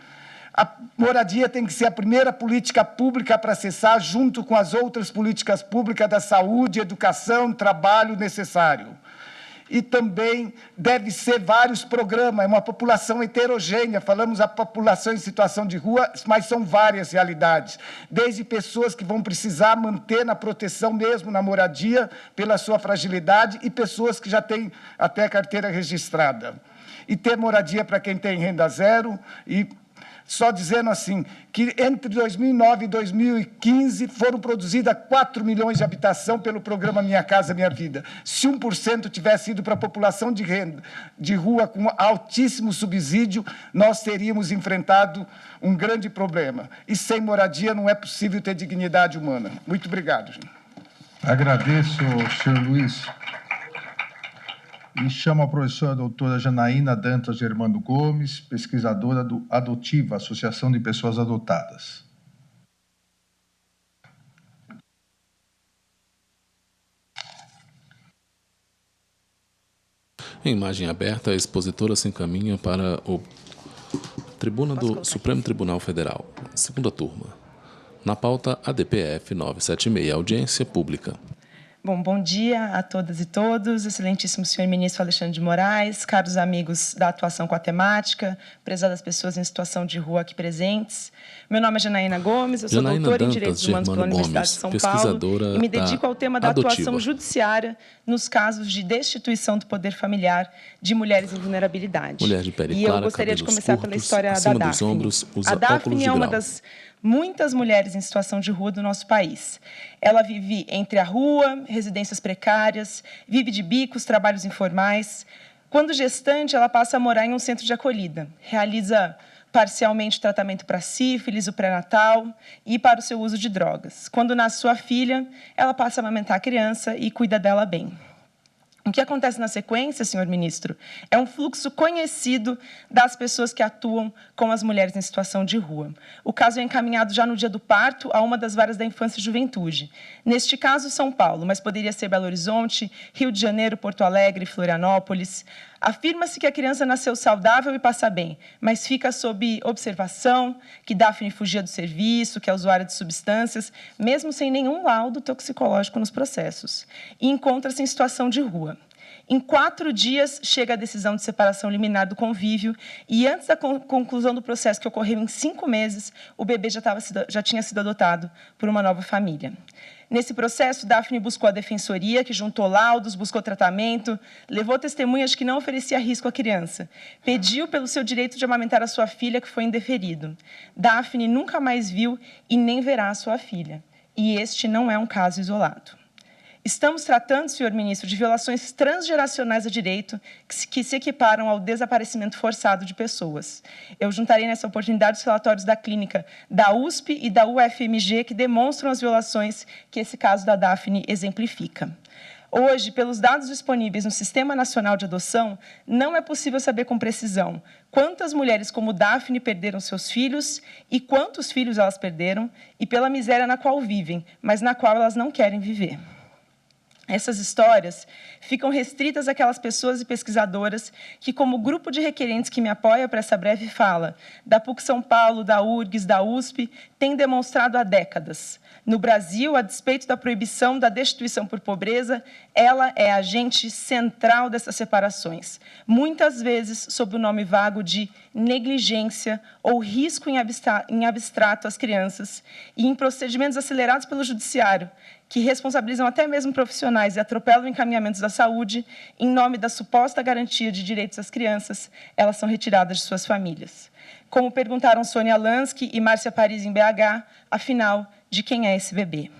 A moradia tem que ser a primeira política pública para acessar, junto com as outras políticas públicas da saúde, educação, trabalho necessário. E também deve ser vários programas, é uma população heterogênea, falamos a população em situação de rua, mas são várias realidades, desde pessoas que vão precisar manter na proteção mesmo na moradia, pela sua fragilidade, e pessoas que já têm até carteira registrada. E ter moradia para quem tem renda zero, e só dizendo assim, que entre 2009 e 2015 foram produzidas 4 milhões de habitação pelo programa Minha Casa Minha Vida. Se 1% tivesse ido para a população de renda, de rua com altíssimo subsídio, nós teríamos enfrentado um grande problema. E sem moradia não é possível ter dignidade humana. Muito obrigado. Agradeço, senhor Luiz. E chamo a professora doutora Janaína Dantas Germano Gomes, pesquisadora do Adotiva, Associação de Pessoas Adotadas. Em imagem aberta, a expositora se encaminha para o Tribuna do Supremo Tribunal Federal, segunda turma. Na pauta, ADPF 976, audiência pública. Bom dia a todas e todos, excelentíssimo senhor ministro Alexandre de Moraes, caros amigos da atuação com a temática, prezadas pessoas em situação de rua aqui presentes. Meu nome é Janaína Gomes, eu sou doutora em Direitos Humanos pela Universidade de São Paulo e me dedico ao tema da atuação judiciária nos casos de destituição do poder familiar de mulheres em vulnerabilidade. Mulher de pele clara, e eu gostaria de começar pela história da Daphne. Ombros, usa a Daphne é uma das muitas mulheres em situação de rua do nosso país. Ela vive entre a rua, residências precárias, vive de bicos, trabalhos informais. Quando gestante, ela passa a morar em um centro de acolhida. Realiza parcialmente tratamento para sífilis, o pré-natal e para o seu uso de drogas. Quando nasce sua filha, ela passa a amamentar a criança e cuida dela bem. O que acontece na sequência, senhor ministro, é um fluxo conhecido das pessoas que atuam com as mulheres em situação de rua. O caso é encaminhado já no dia do parto a uma das varas da infância e juventude. Neste caso, São Paulo, mas poderia ser Belo Horizonte, Rio de Janeiro, Porto Alegre, Florianópolis. Afirma-se que a criança nasceu saudável e passa bem, mas fica sob observação, que Daphne fugia do serviço, que é usuária de substâncias, mesmo sem nenhum laudo toxicológico nos processos, e encontra-se em situação de rua. Em 4 dias, chega a decisão de separação liminar do convívio e, antes da conclusão do processo, que ocorreu em 5 meses, o bebê já tinha sido adotado por uma nova família. Nesse processo, Daphne buscou a defensoria, que juntou laudos, buscou tratamento, levou testemunhas que não oferecia risco à criança, pediu pelo seu direito de amamentar a sua filha, que foi indeferido. Daphne nunca mais viu e nem verá a sua filha. E este não é um caso isolado. Estamos tratando, senhor ministro, de violações transgeracionais a direito que se equiparam ao desaparecimento forçado de pessoas. Eu juntarei nessa oportunidade os relatórios da clínica da USP e da UFMG que demonstram as violações que esse caso da Daphne exemplifica. Hoje, pelos dados disponíveis no Sistema Nacional de Adoção, não é possível saber com precisão quantas mulheres como Daphne perderam seus filhos e quantos filhos elas perderam, e pela miséria na qual vivem, mas na qual elas não querem viver. Essas histórias ficam restritas àquelas pessoas e pesquisadoras que, como grupo de requerentes que me apoia para essa breve fala, da PUC São Paulo, da URGS, da USP, têm demonstrado há décadas. No Brasil, a despeito da proibição da destituição por pobreza, ela é agente central dessas separações, muitas vezes sob o nome vago de negligência ou risco em abstrato às crianças e em procedimentos acelerados pelo judiciário, que responsabilizam até mesmo profissionais e atropelam encaminhamentos da saúde, em nome da suposta garantia de direitos às crianças, elas são retiradas de suas famílias. Como perguntaram Sônia Lansky e Márcia Paris em BH, afinal, de quem é esse bebê?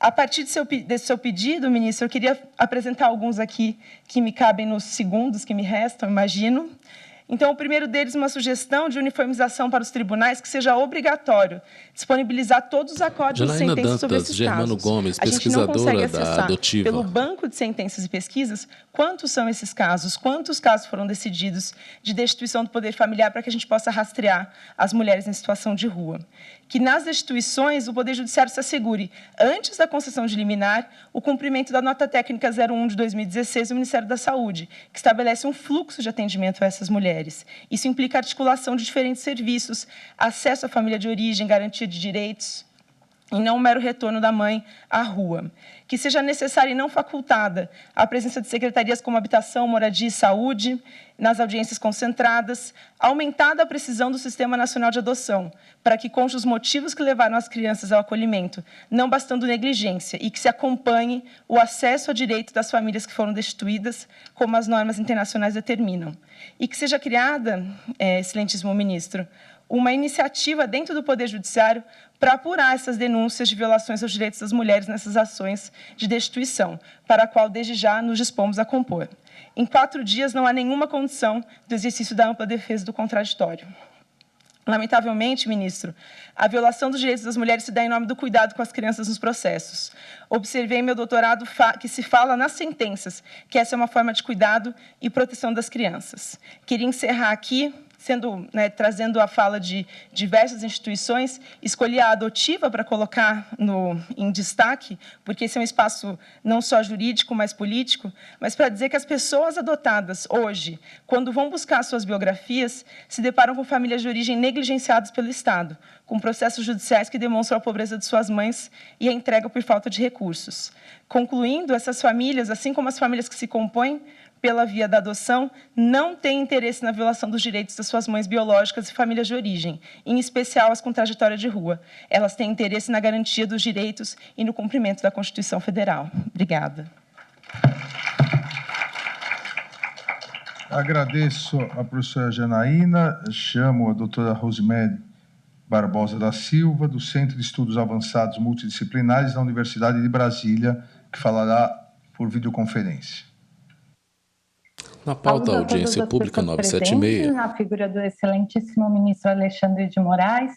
A partir desse seu pedido, ministro, eu queria apresentar alguns aqui que me cabem nos segundos que me restam, imagino. Então, o primeiro deles, uma sugestão de uniformização para os tribunais que seja obrigatório disponibilizar todos os acordos de sentenças sobre esses casos. Gomes, a gente não consegue acessar Adotiva. Pelo banco de sentenças e pesquisas quantos são esses casos, quantos casos foram decididos de destituição do poder familiar para que a gente possa rastrear as mulheres em situação de rua. Que nas destituições o Poder Judiciário se assegure, antes da concessão de liminar, o cumprimento da nota técnica 01 de 2016 do Ministério da Saúde, que estabelece um fluxo de atendimento a essas mulheres. mulheres. Isso implica articulação de diferentes serviços, acesso à família de origem, garantia de direitos, e não o mero retorno da mãe à rua. Que seja necessária e não facultada a presença de secretarias como habitação, moradia e saúde nas audiências concentradas, aumentada a precisão do Sistema Nacional de Adoção, para que conste os motivos que levaram as crianças ao acolhimento, não bastando negligência, e que se acompanhe o acesso a direito das famílias que foram destituídas, como as normas internacionais determinam. E que seja criada, excelentíssimo ministro, uma iniciativa dentro do Poder Judiciário para apurar essas denúncias de violações aos direitos das mulheres nessas ações de destituição, para a qual, desde já, nos dispomos a compor. Em 4 dias, não há nenhuma condição do exercício da ampla defesa do contraditório. Lamentavelmente, ministro, a violação dos direitos das mulheres se dá em nome do cuidado com as crianças nos processos. Observei em meu doutorado que se fala nas sentenças que essa é uma forma de cuidado e proteção das crianças. Queria encerrar aqui, trazendo a fala de diversas instituições, escolhi a adotiva para colocar em destaque, porque esse é um espaço não só jurídico, mas político, mas para dizer que as pessoas adotadas hoje, quando vão buscar suas biografias, se deparam com famílias de origem negligenciadas pelo Estado, com processos judiciais que demonstram a pobreza de suas mães e a entrega por falta de recursos. Concluindo, essas famílias, assim como as famílias que se compõem pela via da adoção, não têm interesse na violação dos direitos das suas mães biológicas e famílias de origem, em especial as com trajetória de rua. Elas têm interesse na garantia dos direitos e no cumprimento da Constituição Federal. Obrigada. Agradeço à professora Janaína, chamo a doutora Rosemary Barbosa da Silva, do Centro de Estudos Avançados Multidisciplinares da Universidade de Brasília, que falará por videoconferência. Na pauta, a audiência pública 976. Na figura do excelentíssimo ministro Alexandre de Moraes,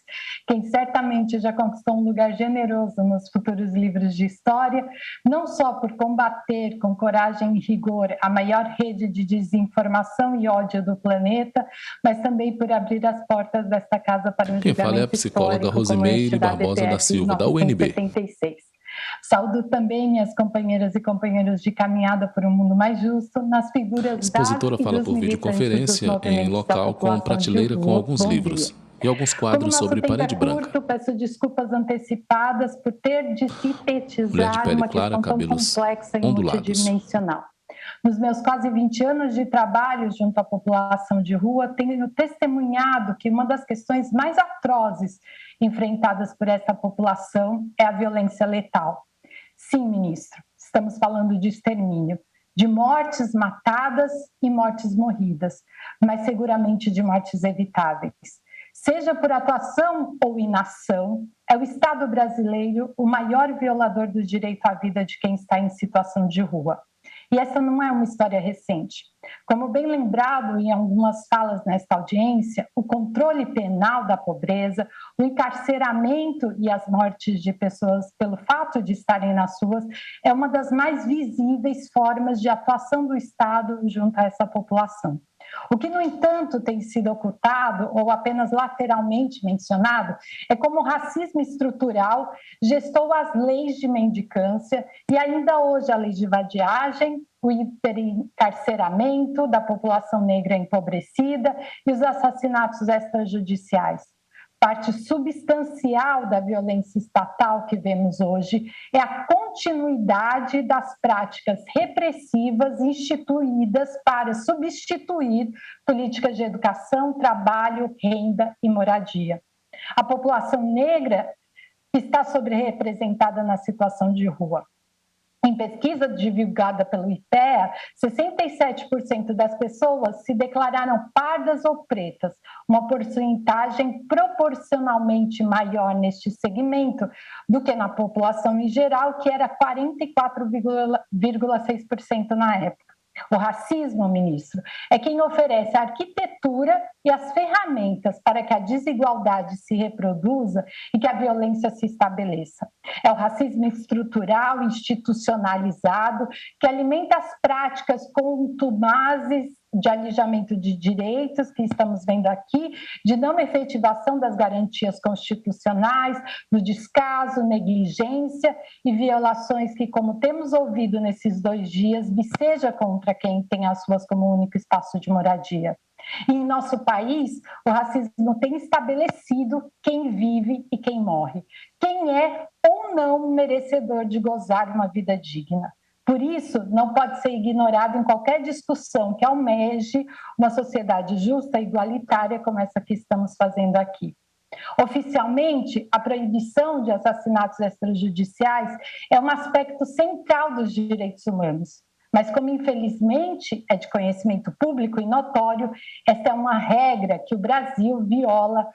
quem certamente já conquistou um lugar generoso nos futuros livros de história, não só por combater com coragem e rigor a maior rede de desinformação e ódio do planeta, mas também por abrir as portas desta casa para o Quem fala é a psicóloga Rosemary Barbosa da Silva, da UNB. Saúdo também minhas companheiras e companheiros de caminhada por um mundo mais justo nas figuras A expositora fala por videoconferência em local com prateleira com alguns livros e alguns quadros sobre parede branca. Peço desculpas antecipadas por ter de sintetizar uma questão tão complexa e multidimensional. Nos meus quase 20 anos de trabalho junto à população de rua, tenho testemunhado que uma das questões mais atrozes enfrentadas por essa população é a violência letal. Sim, ministro, estamos falando de extermínio, de mortes matadas e mortes morridas, mas seguramente de mortes evitáveis. Seja por atuação ou inação, é o Estado brasileiro o maior violador do direito à vida de quem está em situação de rua. E essa não é uma história recente. Como bem lembrado em algumas falas nesta audiência, o controle penal da pobreza, o encarceramento e as mortes de pessoas pelo fato de estarem nas ruas é uma das mais visíveis formas de atuação do Estado junto a essa população. O que, no entanto, tem sido ocultado ou apenas lateralmente mencionado é como o racismo estrutural gestou as leis de mendicância e ainda hoje a lei de vadiagem, o hiperencarceramento da população negra empobrecida e os assassinatos extrajudiciais. Parte substancial da violência estatal que vemos hoje é a continuidade das práticas repressivas instituídas para substituir políticas de educação, trabalho, renda e moradia. A população negra está sobre-representada na situação de rua. Em pesquisa divulgada pelo IPEA, 67% das pessoas se declararam pardas ou pretas, uma porcentagem proporcionalmente maior neste segmento do que na população em geral, que era 44,6% na época. O racismo, ministro, é quem oferece a arquitetura e as ferramentas para que a desigualdade se reproduza e que a violência se estabeleça. É o racismo estrutural, institucionalizado, que alimenta as práticas contumazes de alijamento de direitos, que estamos vendo aqui, de não efetivação das garantias constitucionais, do descaso, negligência e violações que, como temos ouvido nesses 2 dias, viceja contra quem tem as ruas como único espaço de moradia. E em nosso país, o racismo tem estabelecido quem vive e quem morre, quem é ou não merecedor de gozar uma vida digna. Por isso, não pode ser ignorado em qualquer discussão que almeje uma sociedade justa e igualitária, como essa que estamos fazendo aqui. Oficialmente, a proibição de assassinatos extrajudiciais é um aspecto central dos direitos humanos. Mas, como infelizmente é de conhecimento público e notório, esta é uma regra que o Brasil viola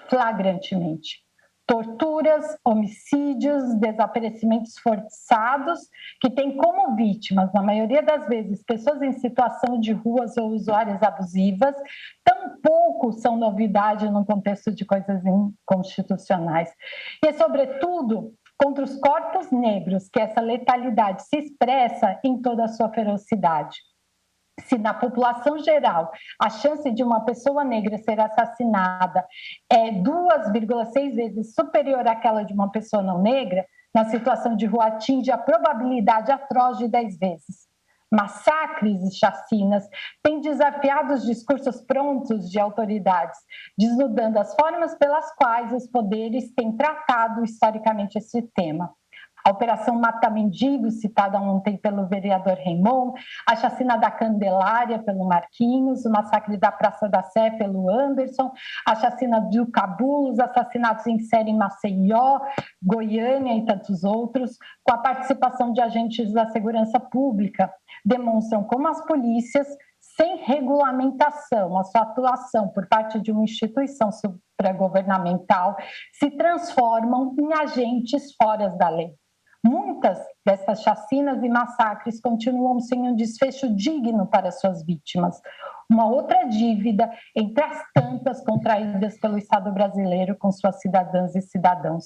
flagrantemente. Torturas, homicídios, desaparecimentos forçados, que têm como vítimas, na maioria das vezes, pessoas em situação de ruas ou usuárias abusivas, tampouco são novidade no contexto de coisas inconstitucionais. E, sobretudo, contra os corpos negros, que essa letalidade se expressa em toda a sua ferocidade. Se na população geral a chance de uma pessoa negra ser assassinada é 2,6 vezes superior àquela de uma pessoa não negra, na situação de rua atinge a probabilidade atroz de 10 vezes. Massacres e chacinas têm desafiado os discursos prontos de autoridades, desnudando as formas pelas quais os poderes têm tratado historicamente esse tema. A Operação Mata Mendigos, citada ontem pelo vereador Raymond, a chacina da Candelária pelo Marquinhos, o massacre da Praça da Sé pelo Anderson, a chacina do Cabul, os assassinatos em série em Maceió, Goiânia e tantos outros, com a participação de agentes da segurança pública, demonstram como as polícias, sem regulamentação, a sua atuação por parte de uma instituição supragovernamental, se transformam em agentes fora da lei. Muitas dessas chacinas e massacres continuam sem um desfecho digno para suas vítimas. Uma outra dívida entre as tantas contraídas pelo Estado brasileiro com suas cidadãs e cidadãos.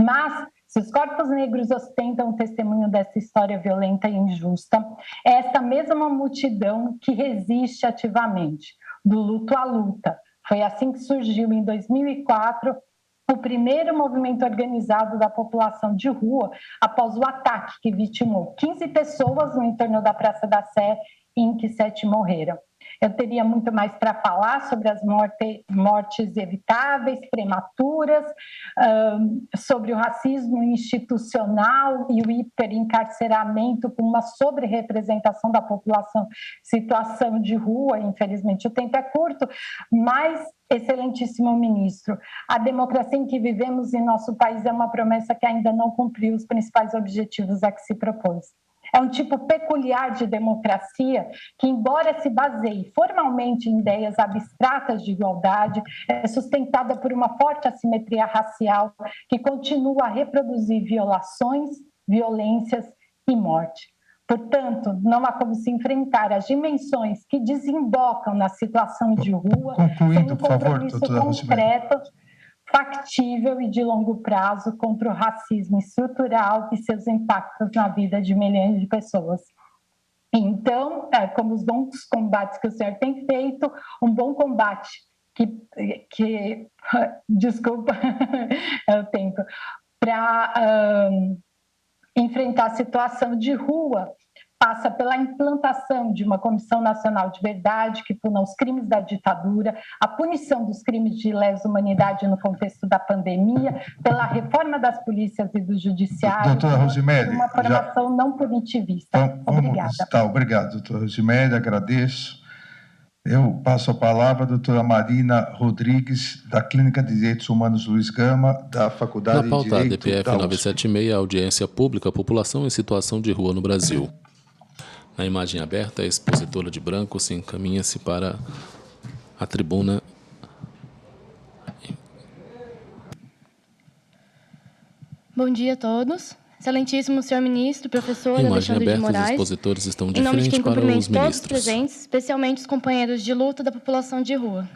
Mas, se os corpos negros ostentam o testemunho dessa história violenta e injusta, é essa mesma multidão que resiste ativamente, do luto à luta. Foi assim que surgiu, em 2004, o primeiro movimento organizado da população de rua após o ataque que vitimou 15 pessoas no entorno da Praça da Sé, em que 7 morreram. Eu teria muito mais para falar sobre as mortes evitáveis, prematuras, sobre o racismo institucional e o hiperencarceramento com uma sobre-representação da população em situação de rua. Infelizmente, o tempo é curto, mas, excelentíssimo ministro, a democracia em que vivemos em nosso país é uma promessa que ainda não cumpriu os principais objetivos a que se propôs. É um tipo peculiar de democracia que, embora se baseie formalmente em ideias abstratas de igualdade, é sustentada por uma forte assimetria racial que continua a reproduzir violações, violências e morte. Portanto, não há como se enfrentar as dimensões que desembocam na situação de rua sem um compromisso concreto, factível e de longo prazo contra o racismo estrutural e seus impactos na vida de milhões de pessoas. Então, como os bons combates que o senhor tem feito, um bom combate desculpa, é o tempo, para enfrentar a situação de rua, passa pela implantação de uma Comissão Nacional de Verdade que puna os crimes da ditadura, a punição dos crimes de lesa humanidade no contexto da pandemia, pela reforma das polícias e do judiciário, doutora Rosiméria, uma formação não punitivista. Então, obrigada. Obrigado, doutora Rosiméria, agradeço. Eu passo a palavra à doutora Marina Rodrigues, da Clínica de Direitos Humanos Luiz Gama, da Faculdade de Direito da USP. Na pauta ADPF 976, audiência pública, população em situação de rua no Brasil. Na imagem aberta, a expositora de branco se encaminha-se para a tribuna. Bom dia a todos. Excelentíssimo senhor ministro, professor Alexandre de Moraes. Os expositores estão de em nome de frente quem para os todos os presentes, especialmente os companheiros de luta da população de rua.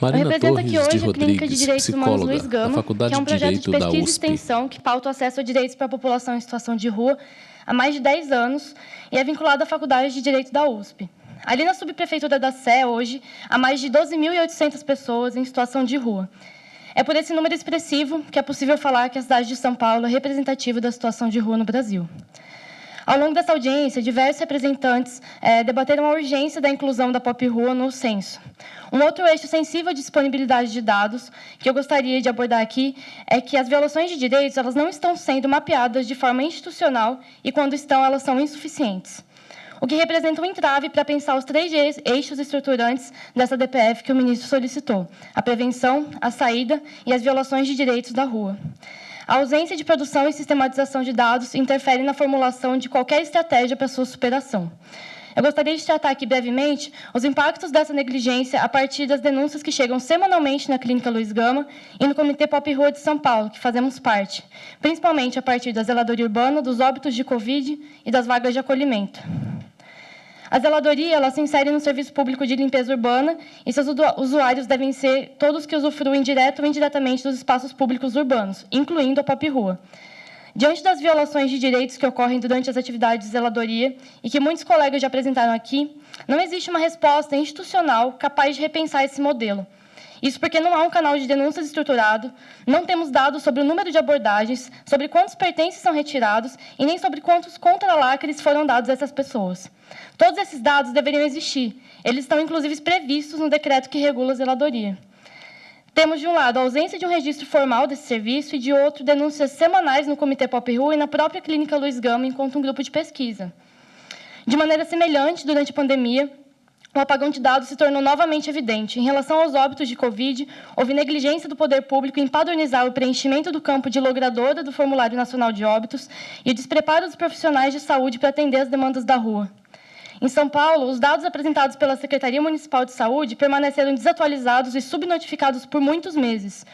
Marina representa aqui Torres hoje de a Clínica de Direitos Humanos Luiz da Gama, Faculdade que é um de projeto de Direito da pesquisa e USP. extensão que pauta o acesso a direitos para a população em situação de rua há mais de 10 anos e é vinculado à Faculdade de Direito da USP. Ali na subprefeitura da Sé, hoje, há mais de 12.800 pessoas em situação de rua. É por esse número expressivo que é possível falar que a cidade de São Paulo é representativa da situação de rua no Brasil. Ao longo dessa audiência, diversos representantes debateram a urgência da inclusão da POP Rua no censo. Um outro eixo sensível à disponibilidade de dados que eu gostaria de abordar aqui é que as violações de direitos elas não estão sendo mapeadas de forma institucional e, quando estão, elas são insuficientes, o que representa um entrave para pensar os 3 eixos estruturantes dessa DPF que o ministro solicitou: a prevenção, a saída e as violações de direitos da rua. A ausência de produção e sistematização de dados interfere na formulação de qualquer estratégia para sua superação. Eu gostaria de tratar aqui brevemente os impactos dessa negligência a partir das denúncias que chegam semanalmente na Clínica Luiz Gama e no Comitê POP Rua de São Paulo, que fazemos parte, principalmente a partir da zeladoria urbana, dos óbitos de Covid e das vagas de acolhimento. A zeladoria ela se insere no serviço público de limpeza urbana e seus usuários devem ser todos que usufruem direto ou indiretamente dos espaços públicos urbanos, incluindo a POP Rua. Diante das violações de direitos que ocorrem durante as atividades de zeladoria e que muitos colegas já apresentaram aqui, não existe uma resposta institucional capaz de repensar esse modelo. Isso porque não há um canal de denúncias estruturado, não temos dados sobre o número de abordagens, sobre quantos pertences são retirados e nem sobre quantos contralacres foram dados a essas pessoas. Todos esses dados deveriam existir. Eles estão, inclusive, previstos no decreto que regula a zeladoria. Temos, de um lado, a ausência de um registro formal desse serviço e, de outro, denúncias semanais no Comitê POP Rua e na própria Clínica Luiz Gama, enquanto um grupo de pesquisa. De maneira semelhante, durante a pandemia, o apagão de dados se tornou novamente evidente. Em relação aos óbitos de Covid, houve negligência do poder público em padronizar o preenchimento do campo de logradora do Formulário Nacional de Óbitos e o despreparo dos profissionais de saúde para atender as demandas da rua. Em São Paulo, os dados apresentados pela Secretaria Municipal de Saúde permaneceram desatualizados e subnotificados por muitos meses.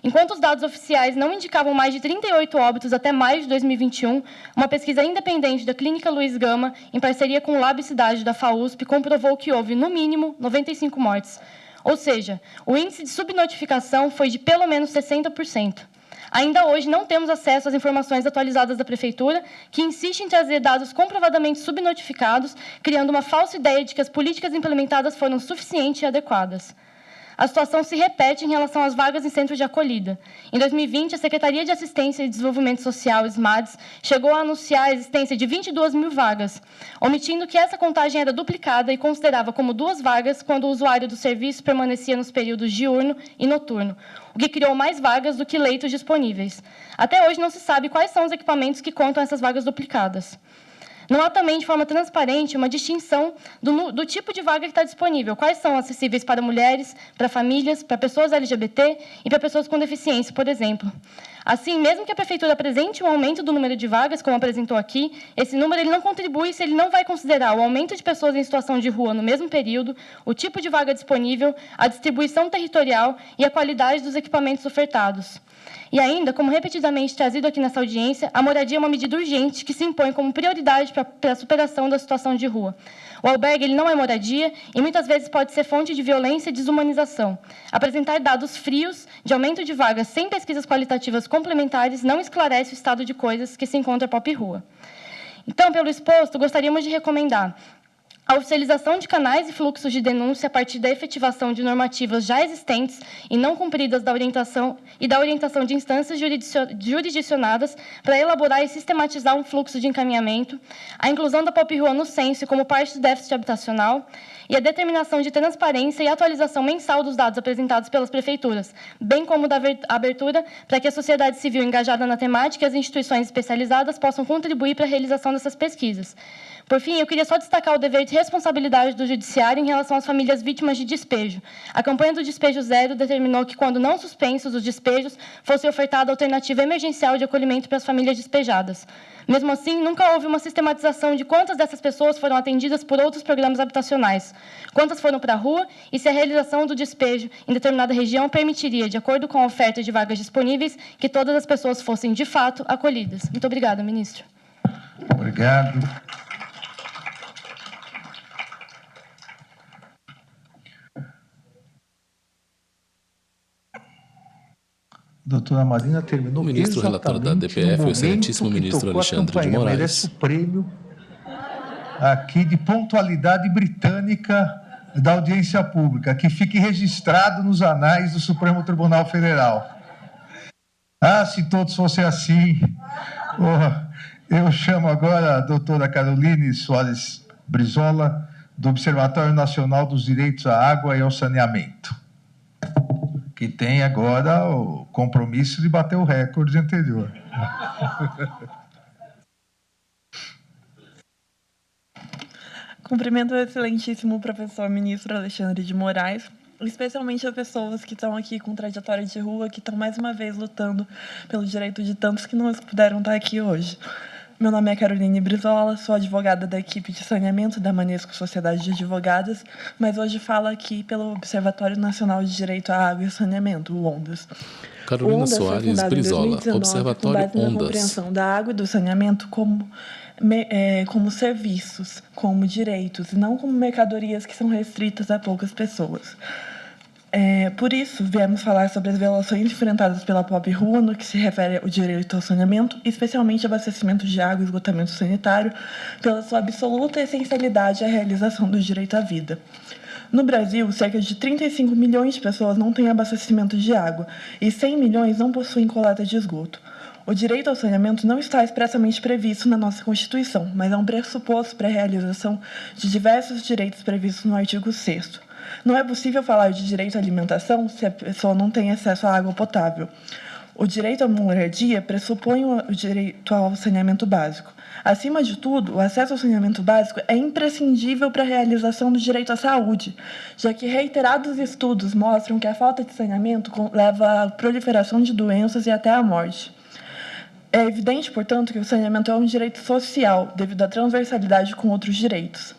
Enquanto os dados oficiais não indicavam mais de 38 óbitos até maio de 2021, uma pesquisa independente da Clínica Luiz Gama, em parceria com o Lab Cidade da FAUSP, comprovou que houve, no mínimo, 95 mortes. Ou seja, o índice de subnotificação foi de pelo menos 60%. Ainda hoje não temos acesso às informações atualizadas da Prefeitura, que insiste em trazer dados comprovadamente subnotificados, criando uma falsa ideia de que as políticas implementadas foram suficientes e adequadas. A situação se repete em relação às vagas em centros de acolhida. Em 2020, a Secretaria de Assistência e Desenvolvimento Social, SMADES, chegou a anunciar a existência de 22 mil vagas, omitindo que essa contagem era duplicada e considerava como 2 vagas quando o usuário do serviço permanecia nos períodos diurno e noturno, o que criou mais vagas do que leitos disponíveis. Até hoje não se sabe quais são os equipamentos que contam essas vagas duplicadas. Não há também, de forma transparente, uma distinção do tipo de vaga que está disponível. Quais são acessíveis para mulheres, para famílias, para pessoas LGBT e para pessoas com deficiência, por exemplo. Assim, mesmo que a Prefeitura apresente um aumento do número de vagas, como apresentou aqui, esse número ele não contribui se ele não vai considerar o aumento de pessoas em situação de rua no mesmo período, o tipo de vaga disponível, a distribuição territorial e a qualidade dos equipamentos ofertados. E ainda, como repetidamente trazido aqui nessa audiência, a moradia é uma medida urgente que se impõe como prioridade para a superação da situação de rua. O albergue ele não é moradia e muitas vezes pode ser fonte de violência e desumanização. Apresentar dados frios de aumento de vagas sem pesquisas qualitativas complementares não esclarece o estado de coisas que se encontra a POP Rua. Então, pelo exposto, gostaríamos de recomendar a oficialização de canais e fluxos de denúncia a partir da efetivação de normativas já existentes e não cumpridas da orientação de instâncias jurisdicionadas para elaborar e sistematizar um fluxo de encaminhamento, a inclusão da POP Rua no censo como parte do déficit habitacional e a determinação de transparência e atualização mensal dos dados apresentados pelas prefeituras, bem como da abertura para que a sociedade civil engajada na temática e as instituições especializadas possam contribuir para a realização dessas pesquisas. Por fim, eu queria só destacar o dever de responsabilidade do Judiciário em relação às famílias vítimas de despejo. A campanha do Despejo Zero determinou que, quando não suspensos os despejos, fosse ofertada alternativa emergencial de acolhimento para as famílias despejadas. Mesmo assim, nunca houve uma sistematização de quantas dessas pessoas foram atendidas por outros programas habitacionais, quantas foram para a rua e se a realização do despejo em determinada região permitiria, de acordo com a oferta de vagas disponíveis, que todas as pessoas fossem, de fato, acolhidas. Muito obrigada, ministro. Obrigado. Doutora Marina terminou. O ministro relator da DPF, o excelentíssimo ministro Alexandre de Moraes, merece o prêmio aqui de pontualidade britânica da audiência pública, que fique registrado nos anais do Supremo Tribunal Federal. Ah, se todos fossem assim! Porra. Eu chamo agora a doutora Caroline Soares Brizola, do Observatório Nacional dos Direitos à Água e ao Saneamento, que tem agora o compromisso de bater o recorde anterior. Cumprimento o excelentíssimo professor ministro Alexandre de Moraes, especialmente as pessoas que estão aqui com trajetória de rua, que estão mais uma vez lutando pelo direito de tantos que não puderam estar aqui hoje. Meu nome é Caroline Brizola, sou advogada da equipe de saneamento da Manesco Sociedade de Advogadas, mas hoje falo aqui pelo Observatório Nacional de Direito à Água e Saneamento, o ONDAS. Carolina Soares Brizola, Observatório com base na compreensão da água e do saneamento como serviços, como direitos, e não como mercadorias que são restritas a poucas pessoas. Por isso, viemos falar sobre as violações enfrentadas pela pobre rua no que se refere ao direito ao saneamento, especialmente abastecimento de água e esgotamento sanitário, pela sua absoluta essencialidade à realização do direito à vida. No Brasil, cerca de 35 milhões de pessoas não têm abastecimento de água e 100 milhões não possuem coleta de esgoto. O direito ao saneamento não está expressamente previsto na nossa Constituição, mas é um pressuposto para a realização de diversos direitos previstos no artigo 6º. Não é possível falar de direito à alimentação se a pessoa não tem acesso à água potável. O direito à moradia pressupõe o direito ao saneamento básico. Acima de tudo, o acesso ao saneamento básico é imprescindível para a realização do direito à saúde, já que reiterados estudos mostram que a falta de saneamento leva à proliferação de doenças e até à morte. É evidente, portanto, que o saneamento é um direito social, devido à transversalidade com outros direitos.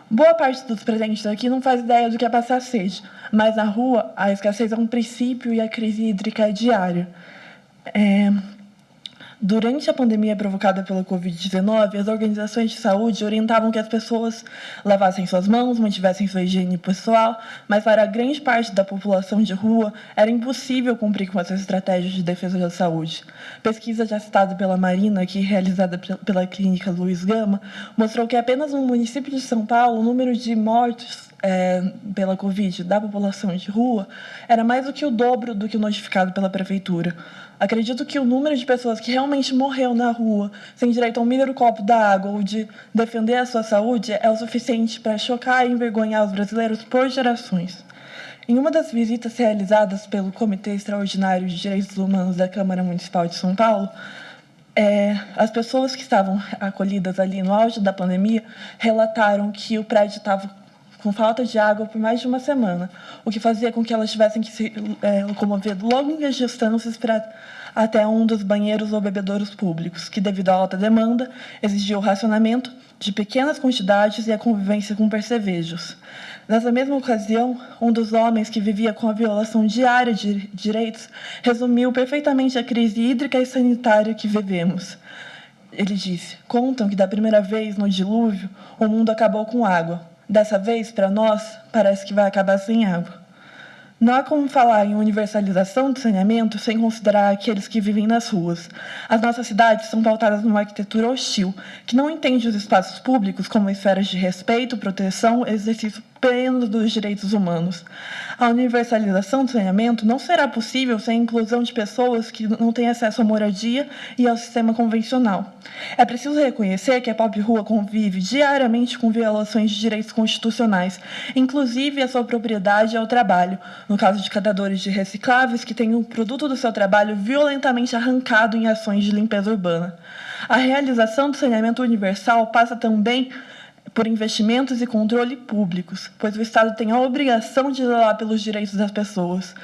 Boa parte dos presentes aqui não faz ideia do que é passar sede, mas na rua a escassez é um princípio e a crise hídrica é diária. Durante a pandemia provocada pela Covid-19, as organizações de saúde orientavam que as pessoas lavassem suas mãos, mantivessem sua higiene pessoal, mas para a grande parte da população de rua era impossível cumprir com essas estratégias de defesa da saúde. Pesquisa já citada pela Marina, aqui realizada pela clínica Luiz Gama, mostrou que apenas no município de São Paulo o número de mortos pela Covid da população de rua era mais do que o dobro do que o notificado pela prefeitura. Acredito que o número de pessoas que realmente morreu na rua, sem direito a um mísero copo d'água ou de defender a sua saúde, é o suficiente para chocar e envergonhar os brasileiros por gerações. Em uma das visitas realizadas pelo Comitê Extraordinário de Direitos Humanos da Câmara Municipal de São Paulo, as pessoas que estavam acolhidas ali no auge da pandemia relataram que o prédio estava com falta de água por mais de uma semana, o que fazia com que elas tivessem que se locomover longas distâncias para até um dos banheiros ou bebedouros públicos, que, devido à alta demanda, exigia o racionamento de pequenas quantidades e a convivência com percevejos. Nessa mesma ocasião, um dos homens que vivia com a violação diária de direitos resumiu perfeitamente a crise hídrica e sanitária que vivemos. Ele disse: "Contam que da primeira vez, no dilúvio, o mundo acabou com água. Dessa vez, para nós, parece que vai acabar sem água." Não há como falar em universalização do saneamento sem considerar aqueles que vivem nas ruas. As nossas cidades são pautadas numa arquitetura hostil, que não entende os espaços públicos como esferas de respeito, proteção e exercício pleno dos direitos humanos. A universalização do saneamento não será possível sem a inclusão de pessoas que não têm acesso à moradia e ao sistema convencional. É preciso reconhecer que a pobre rua convive diariamente com violações de direitos constitucionais, inclusive a sua propriedade ao trabalho, no caso de catadores de recicláveis que têm o produto do seu trabalho violentamente arrancado em ações de limpeza urbana. A realização do saneamento universal passa também por investimentos e controle públicos, pois o Estado tem a obrigação de zelar pelos direitos das pessoas,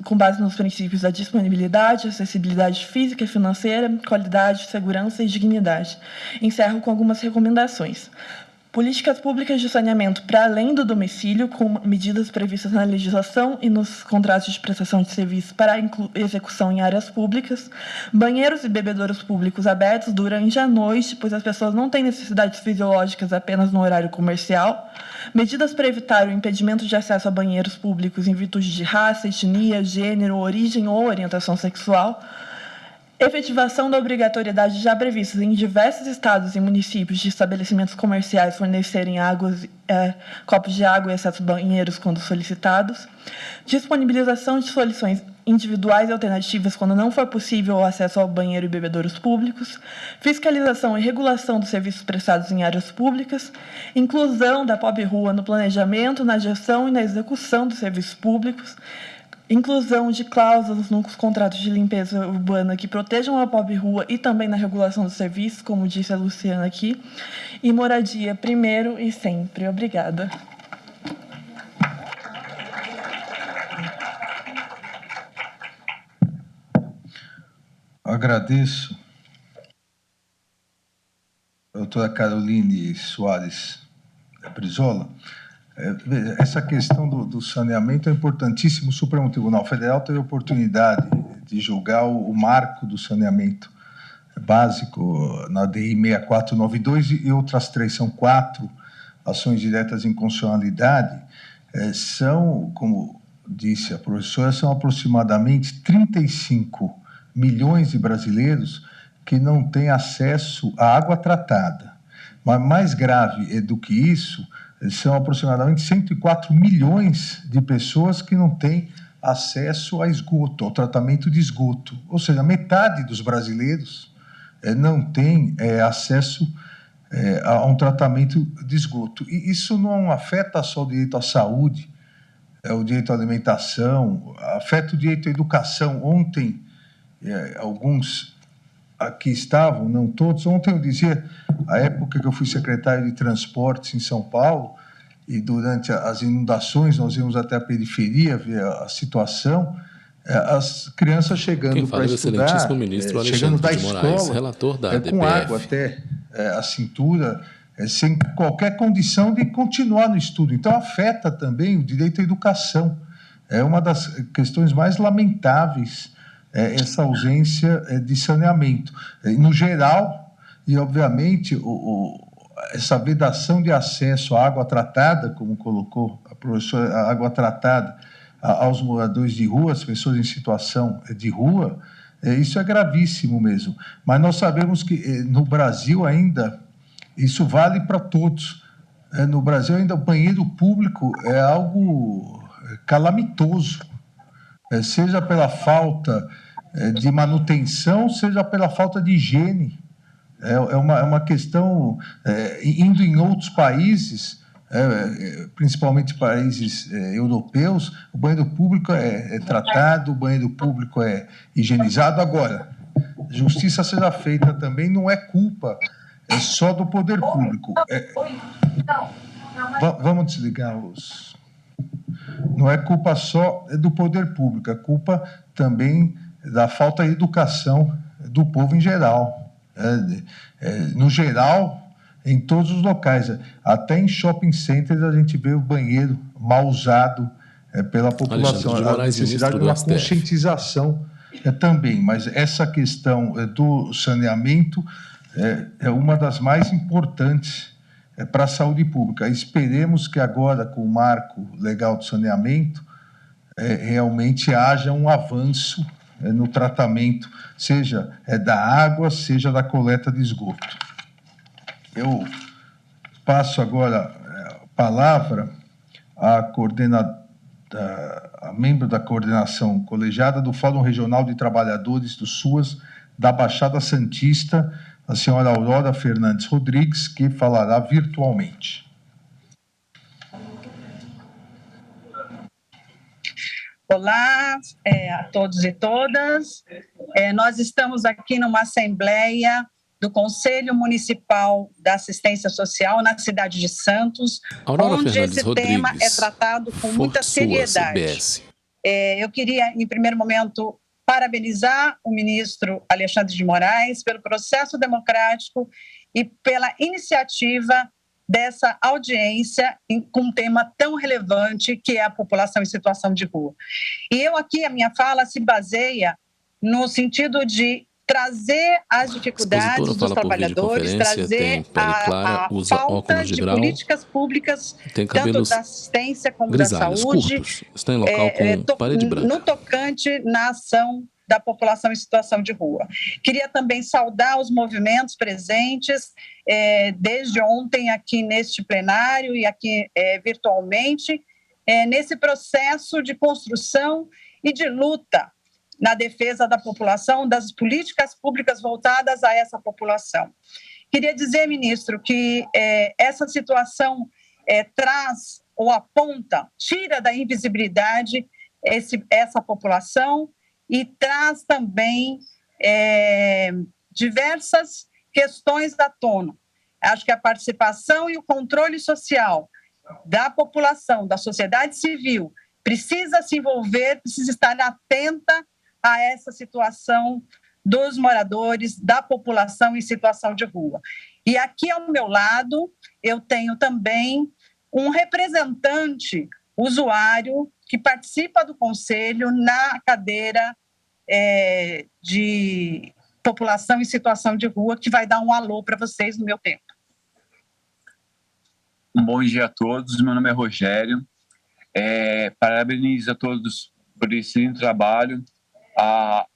com base nos princípios da disponibilidade, acessibilidade física e financeira, qualidade, segurança e dignidade. Encerro com algumas recomendações. Políticas públicas de saneamento para além do domicílio, com medidas previstas na legislação e nos contratos de prestação de serviço para execução em áreas públicas. Banheiros e bebedouros públicos abertos durante a noite, pois as pessoas não têm necessidades fisiológicas apenas no horário comercial. Medidas para evitar o impedimento de acesso a banheiros públicos em virtude de raça, etnia, gênero, origem ou orientação sexual. efetivação da obrigatoriedade já prevista em diversos estados e municípios de estabelecimentos comerciais fornecerem copos de água e acesso a banheiros quando solicitados, disponibilização de soluções individuais e alternativas quando não for possível o acesso ao banheiro e bebedouros públicos, fiscalização e regulação dos serviços prestados em áreas públicas, inclusão da POB Rua no planejamento, na gestão e na execução dos serviços públicos, inclusão de cláusulas nos contratos de limpeza urbana que protejam a POB Rua e também na regulação dos serviços, como disse a Luciana aqui, e moradia primeiro e sempre. Obrigada. Agradeço a doutora Caroline Soares Brizola. Essa questão do saneamento é importantíssimo. O Supremo Tribunal Federal teve a oportunidade de julgar o marco do saneamento básico na DI 6492 e outras 3, são 4 ações diretas de inconstitucionalidade. São, como disse a professora, são aproximadamente 35 milhões de brasileiros que não têm acesso à água tratada. Mas mais grave do que isso, são aproximadamente 104 milhões de pessoas que não têm acesso a esgoto, ao tratamento de esgoto. Ou seja, metade dos brasileiros não tem acesso a um tratamento de esgoto. E isso não afeta só o direito à saúde, o direito à alimentação, afeta o direito à educação. Ontem, alguns aqui estavam, não todos. Ontem eu dizia, a época que eu fui secretário de transportes em São Paulo, e durante as inundações nós íamos até a periferia ver a situação, as crianças chegando para estudar, chegando da escola, relator da com água até a cintura, sem qualquer condição de continuar no estudo. Então afeta também o direito à educação. É uma das questões mais lamentáveis, essa ausência de saneamento. No geral, e obviamente essa vedação de acesso à água tratada, como colocou a professora, a água tratada aos moradores de rua, as pessoas em situação de rua, isso é gravíssimo mesmo. Mas nós sabemos que no Brasil ainda, isso vale para todos. No Brasil ainda o banheiro público é algo calamitoso, seja pela falta de manutenção, seja pela falta de higiene. É uma questão, indo em outros países, principalmente países europeus, o banheiro público é tratado, o banheiro público é higienizado. Agora, justiça seja feita também, não é culpa só do poder público. Vamos desligar os... Não é culpa só do poder público, é culpa também da falta de educação do povo em geral. No geral, em todos os locais, até em shopping centers a gente vê o banheiro mal usado pela população. A necessidade de uma conscientização também, mas essa questão do saneamento é uma das mais importantes para a saúde pública. Esperemos que agora, com o marco legal do saneamento, realmente haja um avanço no tratamento, seja da água, seja da coleta de esgoto. Eu passo agora a palavra à membro da coordenação colegiada do Fórum Regional de Trabalhadores do SUAS da Baixada Santista, a senhora Aurora Fernandes Rodrigues, que falará virtualmente. Olá a todos e todas. Nós estamos aqui numa assembleia do Conselho Municipal da Assistência Social na cidade de Santos, Aurora onde Fernandes esse Rodrigues, tema é tratado com muita seriedade. Eu queria, em primeiro momento, parabenizar o ministro Alexandre de Moraes pelo processo democrático e pela iniciativa dessa audiência com um tema tão relevante que é a população em situação de rua. E eu aqui, a minha fala se baseia no sentido de trazer as dificuldades dos trabalhadores, trazer a falta de políticas públicas, tanto da assistência como da saúde, está em local com parede branca. no tocante na ação da população em situação de rua. Queria também saudar os movimentos presentes desde ontem aqui neste plenário e aqui virtualmente, nesse processo de construção e de luta na defesa da população, das políticas públicas voltadas a essa população. Queria dizer, ministro, que essa situação traz ou aponta, tira da invisibilidade essa população e traz também diversas questões à tona. Acho que a participação e o controle social da população, da sociedade civil, precisa se envolver, precisa estar atenta a essa situação dos moradores, da população em situação de rua. E aqui ao meu lado, eu tenho também um representante usuário que participa do conselho na cadeira de população em situação de rua, que vai dar um alô para vocês no meu tempo. Um bom dia a todos, meu nome é Rogério. Parabenizo a todos por esse trabalho.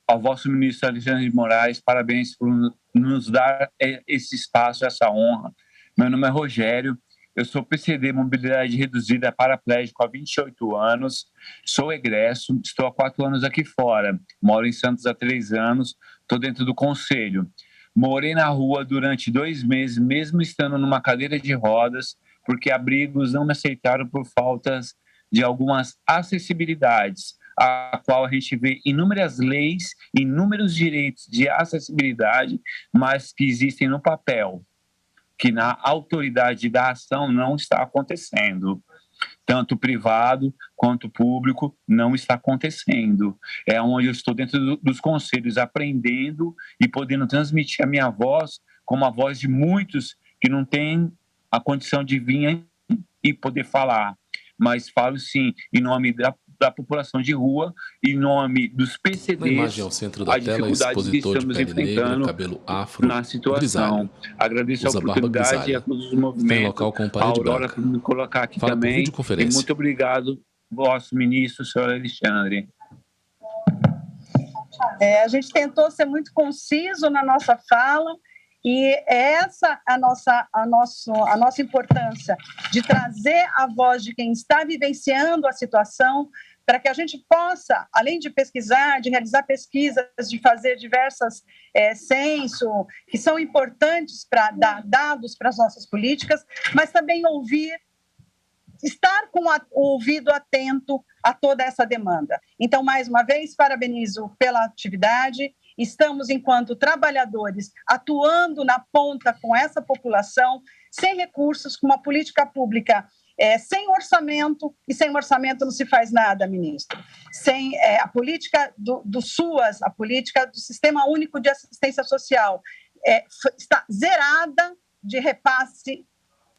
Ao vosso ministro Alexandre de Moraes, parabéns por nos dar esse espaço, essa honra. Meu nome é Rogério, eu sou PCD Mobilidade Reduzida paraplégico há 28 anos, sou egresso, estou há 4 anos aqui fora, moro em Santos há 3 anos, estou dentro do conselho. Morei na rua durante 2 meses, mesmo estando numa cadeira de rodas, porque abrigos não me aceitaram por faltas de algumas acessibilidades, a qual a gente vê inúmeras leis, inúmeros direitos de acessibilidade, mas que existem no papel, que na autoridade da ação não está acontecendo. Tanto privado quanto público não está acontecendo. É onde eu estou dentro dos conselhos aprendendo e podendo transmitir a minha voz como a voz de muitos que não têm a condição de vir e poder falar. Mas falo sim em nome da população de rua, em nome dos PCDs, na imagem ao centro da tela, expositor de pele negra, cabelo afro, na situação. Agradeço a oportunidade e a todos os movimentos, local com a Aurora por me colocar aqui também, e muito obrigado, vosso ministro, senhor Alexandre. A gente tentou ser muito conciso na nossa fala, e essa a nossa importância de trazer a voz de quem está vivenciando a situação, para que a gente possa, além de pesquisar, de realizar pesquisas, de fazer diversas censos, que são importantes para dar dados para as nossas políticas, mas também ouvir, estar com o ouvido atento a toda essa demanda. Então, mais uma vez, parabenizo pela atividade. Estamos, enquanto trabalhadores, atuando na ponta com essa população, sem recursos, com uma política pública sem orçamento, e sem orçamento não se faz nada, ministro. Sem a política do SUAS, a política do Sistema Único de Assistência Social, está zerada de repasse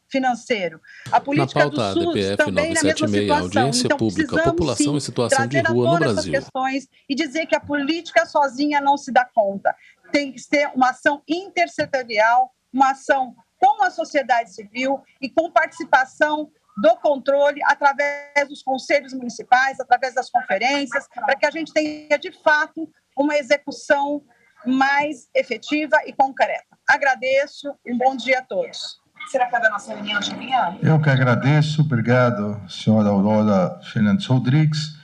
financeiro. A política do SUS DPF também na mesma situação. Audiência então, pública, população sim, em situação de trazer rua no essas Brasil. Questões e dizer que a política sozinha não se dá conta. Tem que ser uma ação intersetorial, uma ação com a sociedade civil e com participação do controle através dos conselhos municipais, através das conferências, para que a gente tenha, de fato, uma execução mais efetiva e concreta. Agradeço e um bom dia a todos. Será que é da nossa reunião de amanhã? Eu que agradeço. Obrigado, senhora Aurora Fernandes Rodrigues.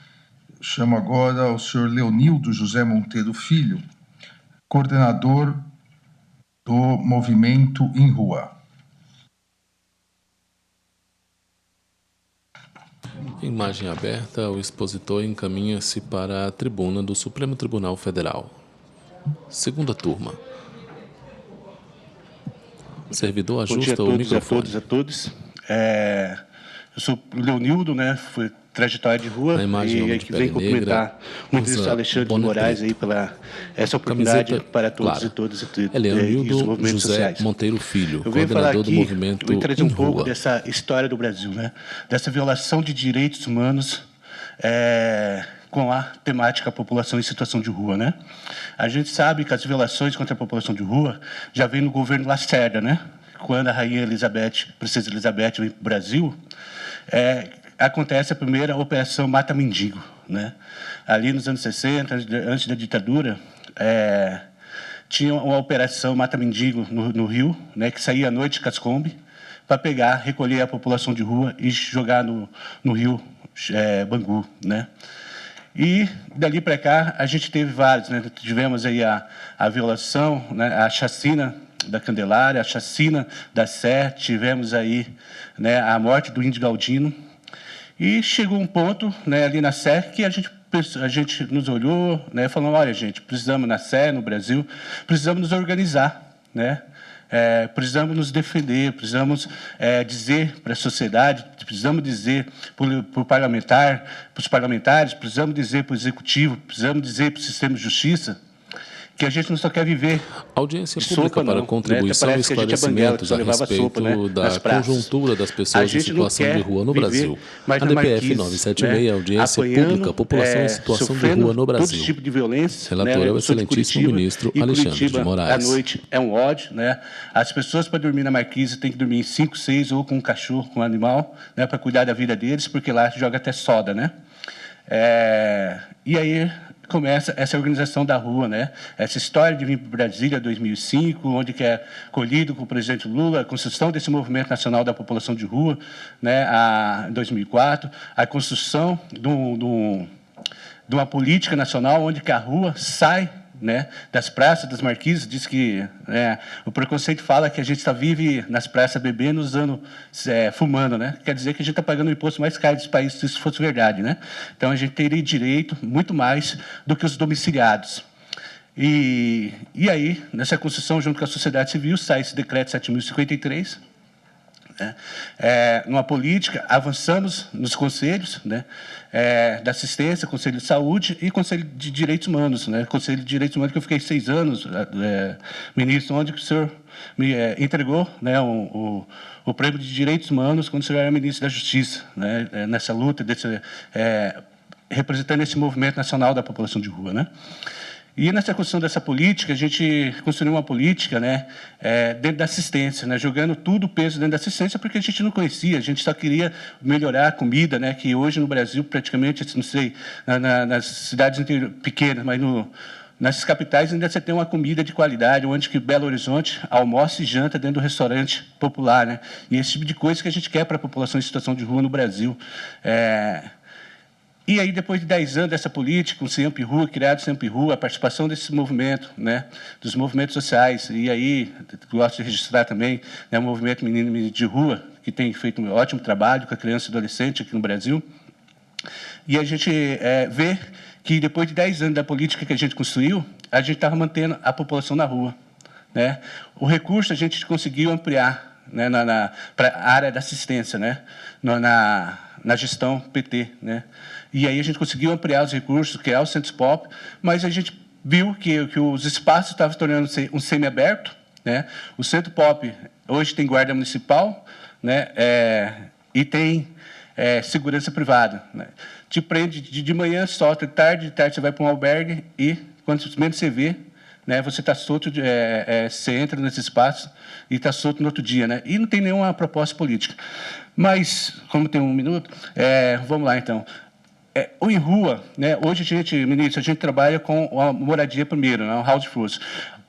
Chamo agora o senhor Leonildo José Monteiro Filho, coordenador do Movimento em Rua. Imagem aberta, o expositor encaminha-se para a tribuna do Supremo Tribunal Federal. Segunda turma. Servidor, ajusta o microfone. Bom dia a todos. Eu sou o Leonildo, né? Fui trajetória de rua e que vem cumprimentar o ministro Alexandre de Moraes aí pela essa oportunidade para todos e todas e os movimentos José sociais. Monteiro Filho, eu venho falar aqui, do movimento eu vou trazer um pouco rua. dessa história do Brasil, né? Dessa violação de direitos humanos com a temática população em situação de rua, né? A gente sabe que as violações contra a população de rua já vem no governo Lacerda, né? Quando a rainha Elizabeth, princesa Elizabeth, vem para o Brasil, acontece a primeira Operação Mata Mendigo, né? Ali nos anos 60, antes da ditadura, tinha uma Operação Mata Mendigo no Rio, né, que saía à noite de Cascombe, para recolher a população de rua e jogar no rio Bangu, né? E dali para cá a gente teve vários, né? Tivemos aí a violação, né? A chacina da Candelária, a chacina da Sé, tivemos aí, né, a morte do Índio Galdino, e chegou um ponto, né, ali na Sé que a gente nos olhou, né, falando, olha, gente, precisamos na Sé, no Brasil, precisamos nos organizar, né? Precisamos nos defender, precisamos dizer para a sociedade, precisamos dizer para os parlamentares, precisamos dizer para o executivo, precisamos dizer para o sistema de justiça que a gente não só quer viver. Audiência pública para contribuição e esclarecimentos a respeito da conjuntura das pessoas em situação de rua no Brasil. A DPF 976, audiência pública, população em situação de rua no Brasil. Todo tipo de violência. Relator é o excelentíssimo ministro Alexandre de Moraes. À noite é um ódio, né? As pessoas para dormir na Marquise têm que dormir em 5, 6 ou com um cachorro, com um animal, né, para cuidar da vida deles, porque lá joga até soda, né? E aí começa essa organização da rua, né? Essa história de vir para Brasília 2005, onde que é colhido com o presidente Lula, a construção desse movimento nacional da população de rua, né? Em 2004, a construção de uma política nacional onde que a rua sai, né, das praças, das marquises. Diz que o preconceito fala que a gente só vive nas praças bebendo, usando, fumando, né? Quer dizer que a gente está pagando o imposto mais caro desse país, se isso fosse verdade, né? Então, a gente teria direito muito mais do que os domiciliados. E aí, nessa construção, junto com a sociedade civil, sai esse decreto 7.053, né? Numa política, avançamos nos conselhos, né, da assistência, Conselho de Saúde e Conselho de Direitos Humanos, né? Conselho de Direitos Humanos que eu fiquei 6 anos, ministro, onde o senhor me entregou, né, o prêmio de Direitos Humanos quando o senhor era ministro da Justiça, né, nessa luta, representando esse movimento nacional da população de rua, né? E nessa construção dessa política, a gente construiu uma política, né, dentro da assistência, né, jogando tudo o peso dentro da assistência, porque a gente não conhecia, a gente só queria melhorar a comida, né, que hoje no Brasil, praticamente, não sei, nas cidades pequenas, mas nas capitais ainda você tem uma comida de qualidade, onde que Belo Horizonte almoça e janta dentro do restaurante popular, né, e esse tipo de coisa que a gente quer para a população em situação de rua no Brasil. E aí, depois de 10 anos dessa política, o CEAMP Rua, criado o CEAMP Rua, a participação desse movimento, né, dos movimentos sociais, e aí, gosto de registrar também, né, o movimento Menino e Menina de Rua, que tem feito um ótimo trabalho com a criança e adolescente aqui no Brasil. E a gente vê que, depois de 10 anos da política que a gente construiu, a gente estava mantendo a população na rua, né? O recurso a gente conseguiu ampliar, né, para a área da assistência, né, na gestão PT, né? E aí a gente conseguiu ampliar os recursos, criar os centros pop, mas a gente viu que os espaços estavam se tornando um semiaberto, né? O centro pop hoje tem guarda municipal, né, e tem segurança privada, né? Te prende de manhã, solta de tarde você vai para um albergue e, quando menos você vê, né, você está solto, você entra nesse espaço e está solto no outro dia, né? E não tem nenhuma proposta política. Mas, como tem 1 minuto, vamos lá, então. O Em Rua, né, hoje, ministro, a gente trabalha com a moradia primeiro, né, o House First.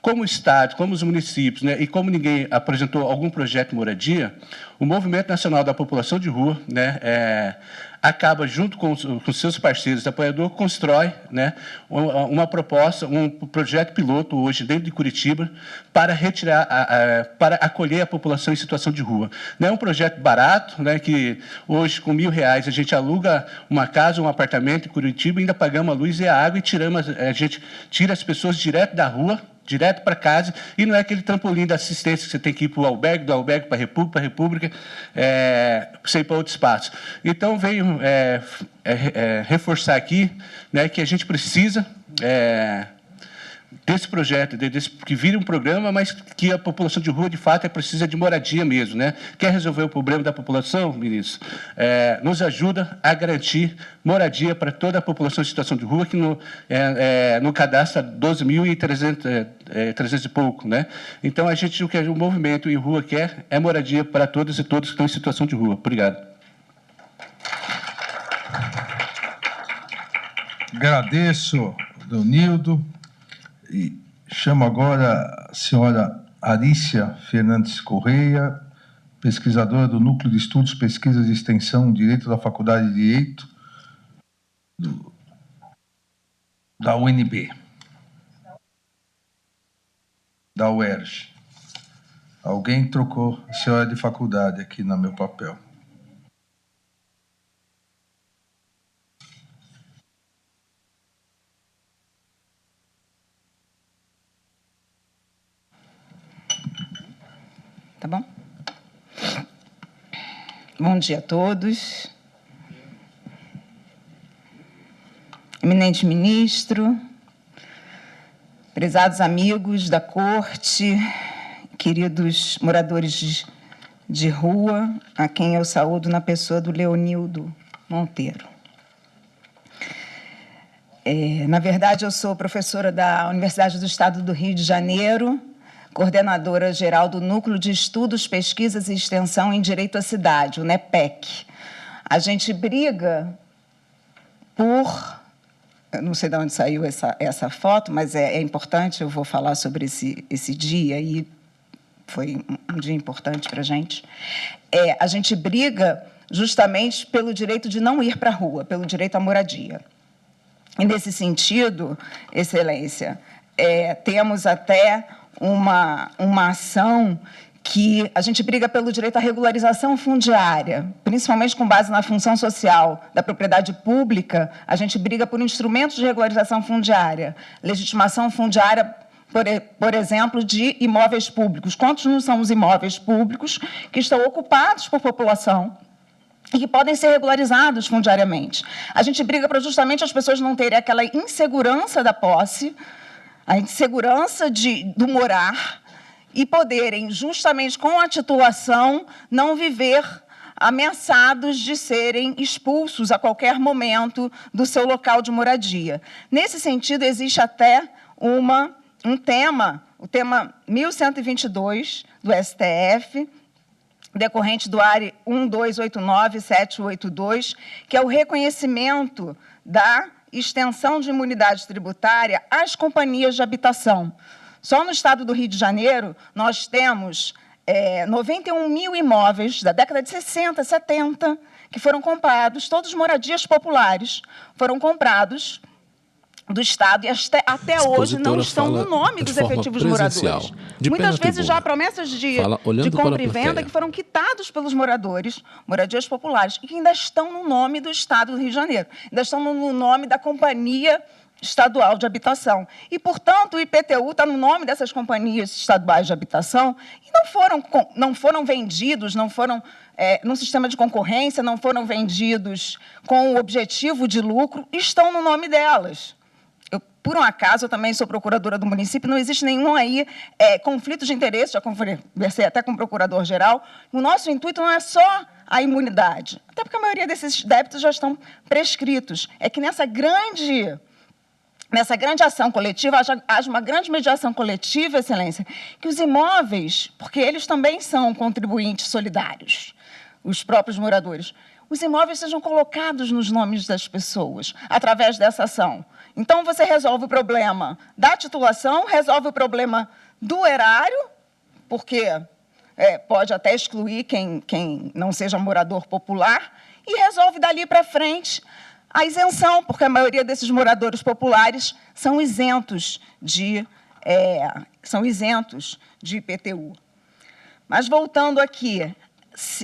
Como o Estado, como os municípios, né, e como ninguém apresentou algum projeto de moradia, o Movimento Nacional da População de Rua, né, acaba, junto com seus parceiros, apoiador, constrói, né, uma proposta, um projeto piloto hoje dentro de Curitiba para retirar, para acolher a população em situação de rua. Não é um projeto barato, né, que hoje com R$1.000 a gente aluga uma casa, um apartamento em Curitiba, ainda pagamos a luz e a água e a gente tira as pessoas direto da rua, direto para casa, e não é aquele trampolim da assistência que você tem que ir para o albergue, do albergue para a República, para você ir para outro espaço. Então, veio reforçar aqui, né, que a gente precisa desse projeto, que vira um programa, mas que a população de rua, de fato, precisa de moradia mesmo, né? Quer resolver o problema da população, ministro? Nos ajuda a garantir moradia para toda a população em situação de rua, que no cadastro 12.300 e pouco, né? Então, o que o movimento em rua quer é moradia para todas e todos que estão em situação de rua. Obrigado. Agradeço, Leonildo, e chamo agora a senhora Arícia Fernandes Correia, pesquisadora do Núcleo de Estudos, Pesquisas e Extensão, Direito da Faculdade de Direito, da UNB, da UERJ. Alguém trocou a senhora de faculdade aqui no meu papel. Tá bom? Bom dia a todos. Eminente ministro, prezados amigos da corte, queridos moradores de rua, a quem eu saúdo na pessoa do Leonildo Monteiro. Na verdade, eu sou professora da Universidade do Estado do Rio de Janeiro, coordenadora geral do Núcleo de Estudos, Pesquisas e Extensão em Direito à Cidade, o NEPEC. A gente briga por... Eu não sei de onde saiu essa foto, mas é importante, eu vou falar sobre esse dia, e foi um dia importante para a gente. A gente briga justamente pelo direito de não ir para a rua, pelo direito à moradia. E, nesse sentido, Excelência, temos até uma ação que a gente briga pelo direito à regularização fundiária, principalmente com base na função social da propriedade pública. A gente briga por instrumentos de regularização fundiária, legitimação fundiária, por exemplo, de imóveis públicos. Quantos não são os imóveis públicos que estão ocupados por população e que podem ser regularizados fundiariamente? A gente briga para justamente as pessoas não terem aquela insegurança da posse, a insegurança do morar, e poderem, justamente com a titulação, não viver ameaçados de serem expulsos a qualquer momento do seu local de moradia. Nesse sentido, existe até um tema, o tema 1122 do STF, decorrente do ARE 1289782, que é o reconhecimento da extensão de imunidade tributária às companhias de habitação. Só no estado do Rio de Janeiro, nós temos 91 mil imóveis da década de 60, 70, que foram comprados, todos moradias populares, foram comprados do Estado e até hoje não estão no nome dos efetivos moradores. Muitas vezes já há promessas de compra e venda que foram quitados pelos moradores, moradias populares, e que ainda estão no nome do Estado do Rio de Janeiro, ainda estão no nome da Companhia Estadual de Habitação. E, portanto, o IPTU está no nome dessas companhias estaduais de habitação e não foram vendidos, não foram, num sistema de concorrência, não foram vendidos com o objetivo de lucro, estão no nome delas. Por um acaso, eu também sou procuradora do município, não existe nenhum conflito de interesse, já conversei até com o procurador-geral. O nosso intuito não é só a imunidade, até porque a maioria desses débitos já estão prescritos. É que nessa grande ação coletiva, haja uma grande mediação coletiva, Excelência, que os imóveis, porque eles também são contribuintes solidários, os próprios moradores, os imóveis sejam colocados nos nomes das pessoas, através dessa ação. Então, você resolve o problema da titulação, resolve o problema do erário, porque pode até excluir quem não seja morador popular, e resolve dali para frente a isenção, porque a maioria desses moradores populares são isentos de IPTU. Mas, voltando aqui,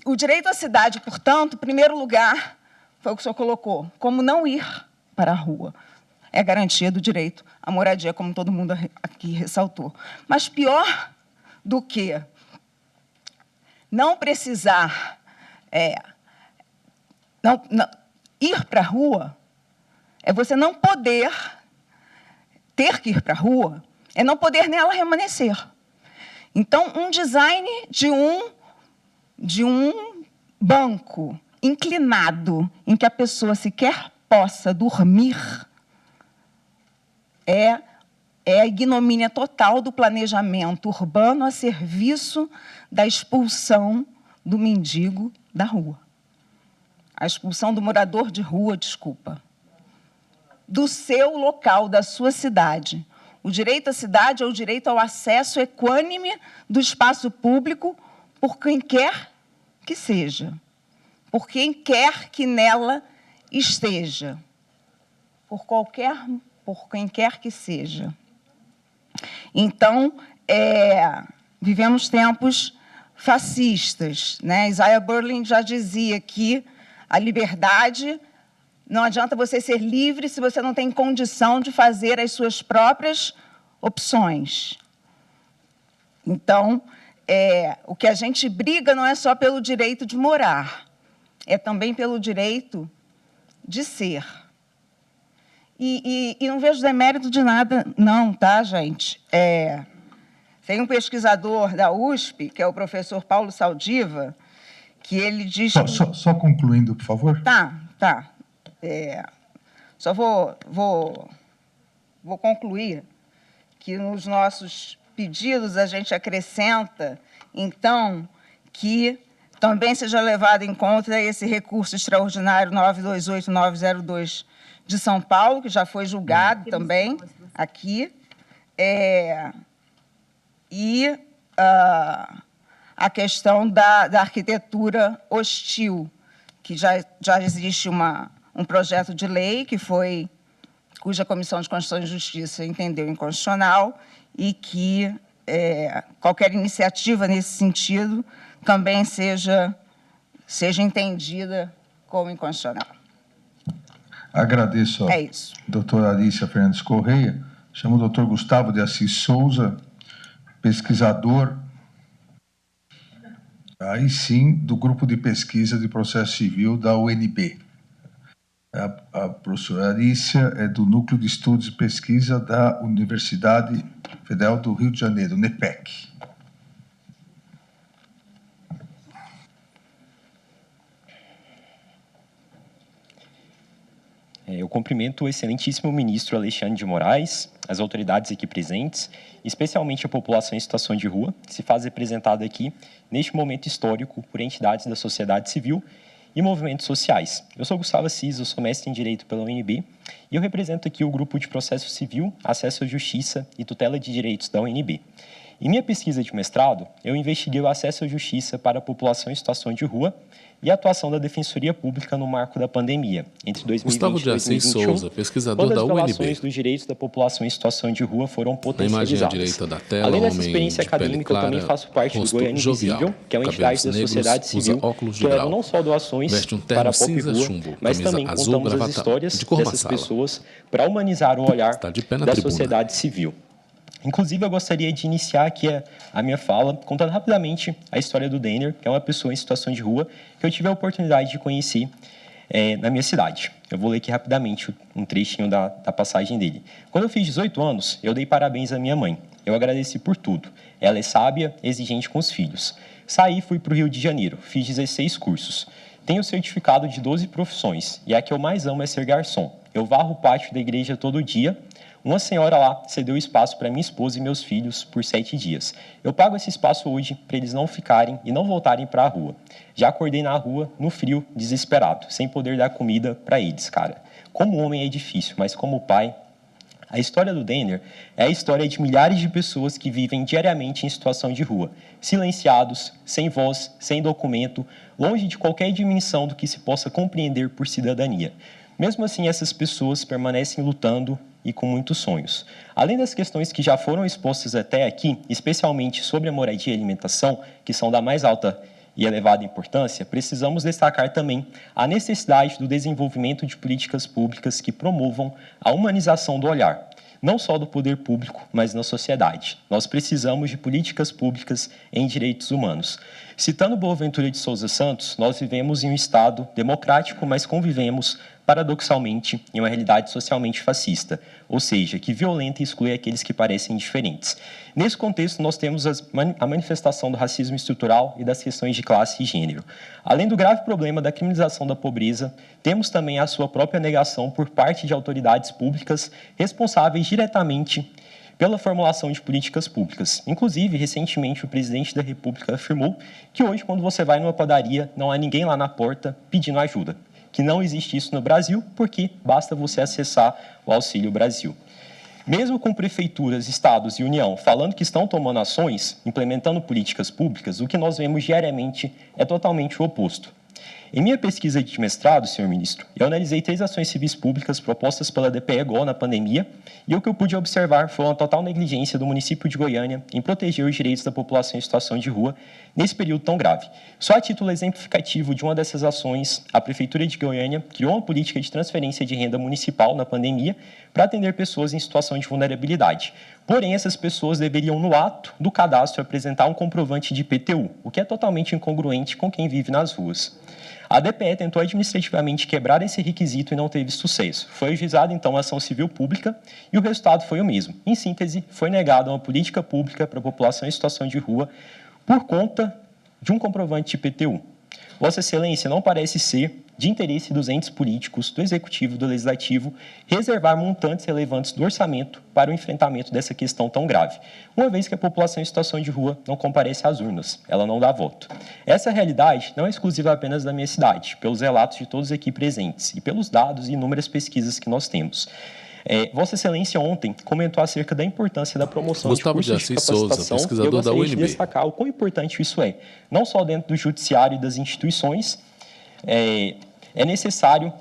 o direito à cidade, portanto, em primeiro lugar, foi o que o senhor colocou, como não ir para a rua. É garantia do direito à moradia, como todo mundo aqui ressaltou. Mas pior do que não precisar ir para a rua, é você não poder ter que ir para a rua, é não poder nela permanecer. Então, um design de um banco inclinado, em que a pessoa sequer possa dormir, é a ignomínia total do planejamento urbano a serviço da expulsão do mendigo da rua. A expulsão do morador de rua, desculpa. do seu local, da sua cidade. O direito à cidade é o direito ao acesso equânime do espaço público por quem quer que seja, por quem quer que nela esteja, por quem quer que seja. Então, vivemos tempos fascistas, né? Isaiah Berlin já dizia que a liberdade, não adianta você ser livre se você não tem condição de fazer as suas próprias opções. Então, o que a gente briga não é só pelo direito de morar, é também pelo direito de ser. E não vejo demérito de nada, não, tá, gente? Tem um pesquisador da USP, que é o professor Paulo Saldiva, que ele diz... Só concluindo, por favor. Tá. Só vou concluir que nos nossos pedidos a gente acrescenta, então, que também seja levado em conta esse recurso extraordinário 928-902 de São Paulo, que já foi julgado também aqui, e a questão da arquitetura hostil, que já existe um projeto de lei cuja Comissão de Constituição e Justiça entendeu inconstitucional e que qualquer iniciativa nesse sentido também seja entendida como inconstitucional. Agradeço a doutora Alicia Fernandes Correia. Chamo o doutor Gustavo de Assis Souza, pesquisador, aí sim, do Grupo de Pesquisa de Processo Civil da UNB. A professora Alicia é do Núcleo de Estudos e Pesquisa da Universidade Federal do Rio de Janeiro, NEPEC. Eu cumprimento o excelentíssimo ministro Alexandre de Moraes, as autoridades aqui presentes, especialmente a população em situação de rua, que se faz representada aqui, neste momento histórico, por entidades da sociedade civil e movimentos sociais. Eu sou Gustavo Assis, eu sou mestre em Direito pela UNB, e eu represento aqui o Grupo de Processo Civil, Acesso à Justiça e Tutela de Direitos da UNB. Em minha pesquisa de mestrado, eu investiguei o acesso à justiça para a população em situação de rua e a atuação da Defensoria Pública no marco da pandemia, entre 2020 Gustavo de Assis Souza, pesquisador da UNB. Quando as violações dos direitos da população em situação de rua foram potencializadas. Na imagem à direita da tela, além dessa experiência acadêmica, eu também faço parte do Goiânia Invisível, que é uma entidade da sociedade civil que leva não só doações para a pop rua, mas também contamos as histórias dessas pessoas para humanizar o olhar da sociedade civil. Inclusive, eu gostaria de iniciar aqui a minha fala contando rapidamente a história do Denner, que é uma pessoa em situação de rua que eu tive a oportunidade de conhecer na minha cidade. Eu vou ler aqui rapidamente um trechinho da passagem dele. Quando eu fiz 18 anos, eu dei parabéns à minha mãe. Eu agradeci por tudo. Ela é sábia, exigente com os filhos. Saí e fui para o Rio de Janeiro. Fiz 16 cursos. Tenho certificado de 12 profissões e a que eu mais amo é ser garçom. Eu varro o pátio da igreja todo dia. Uma senhora lá cedeu espaço para minha esposa e meus filhos por 7 dias. Eu pago esse espaço hoje para eles não ficarem e não voltarem para a rua. Já acordei na rua, no frio, desesperado, sem poder dar comida para eles, cara. Como homem é difícil, mas como pai... A história do Denner é a história de milhares de pessoas que vivem diariamente em situação de rua, silenciados, sem voz, sem documento, longe de qualquer dimensão do que se possa compreender por cidadania. Mesmo assim, essas pessoas permanecem lutando e com muitos sonhos. Além das questões que já foram expostas até aqui, especialmente sobre a moradia e alimentação, que são da mais alta e elevada importância, precisamos destacar também a necessidade do desenvolvimento de políticas públicas que promovam a humanização do olhar, não só do poder público, mas na sociedade. Nós precisamos de políticas públicas em direitos humanos. Citando Boaventura de Souza Santos, nós vivemos em um Estado democrático, mas convivemos, paradoxalmente, em uma realidade socialmente fascista, ou seja, que violenta e exclui aqueles que parecem diferentes. Nesse contexto, nós temos a manifestação do racismo estrutural e das questões de classe e gênero. Além do grave problema da criminalização da pobreza, temos também a sua própria negação por parte de autoridades públicas responsáveis diretamente pela formulação de políticas públicas. Inclusive, recentemente, o presidente da República afirmou que hoje, quando você vai numa padaria, não há ninguém lá na porta pedindo ajuda. que não existe isso no Brasil, porque basta você acessar o Auxílio Brasil. Mesmo com prefeituras, estados e União falando que estão tomando ações, implementando políticas públicas, o que nós vemos diariamente é totalmente o oposto. Em minha pesquisa de mestrado, senhor ministro, eu analisei 3 ações civis públicas propostas pela DPE GO na pandemia e o que eu pude observar foi uma total negligência do município de Goiânia em proteger os direitos da população em situação de rua nesse período tão grave. Só a título exemplificativo de uma dessas ações, a Prefeitura de Goiânia criou uma política de transferência de renda municipal na pandemia para atender pessoas em situação de vulnerabilidade. Porém, essas pessoas deveriam, no ato do cadastro, apresentar um comprovante de IPTU, o que é totalmente incongruente com quem vive nas ruas. A DPE tentou administrativamente quebrar esse requisito e não teve sucesso. Foi ajuizada, então, a ação civil pública e o resultado foi o mesmo. Em síntese, foi negada uma política pública para a população em situação de rua por conta de um comprovante de IPTU. Vossa Excelência, não parece ser de interesse dos entes políticos, do Executivo e do Legislativo, reservar montantes relevantes do orçamento para o enfrentamento dessa questão tão grave, uma vez que a população em situação de rua não comparece às urnas, ela não dá voto. Essa realidade não é exclusiva apenas da minha cidade, pelos relatos de todos aqui presentes e pelos dados e inúmeras pesquisas que nós temos. Vossa Excelência ontem comentou acerca da importância da promoção de cursos de capacitação. Eu gostaria de destacar o quão importante isso é, não só dentro do judiciário e das instituições. É necessário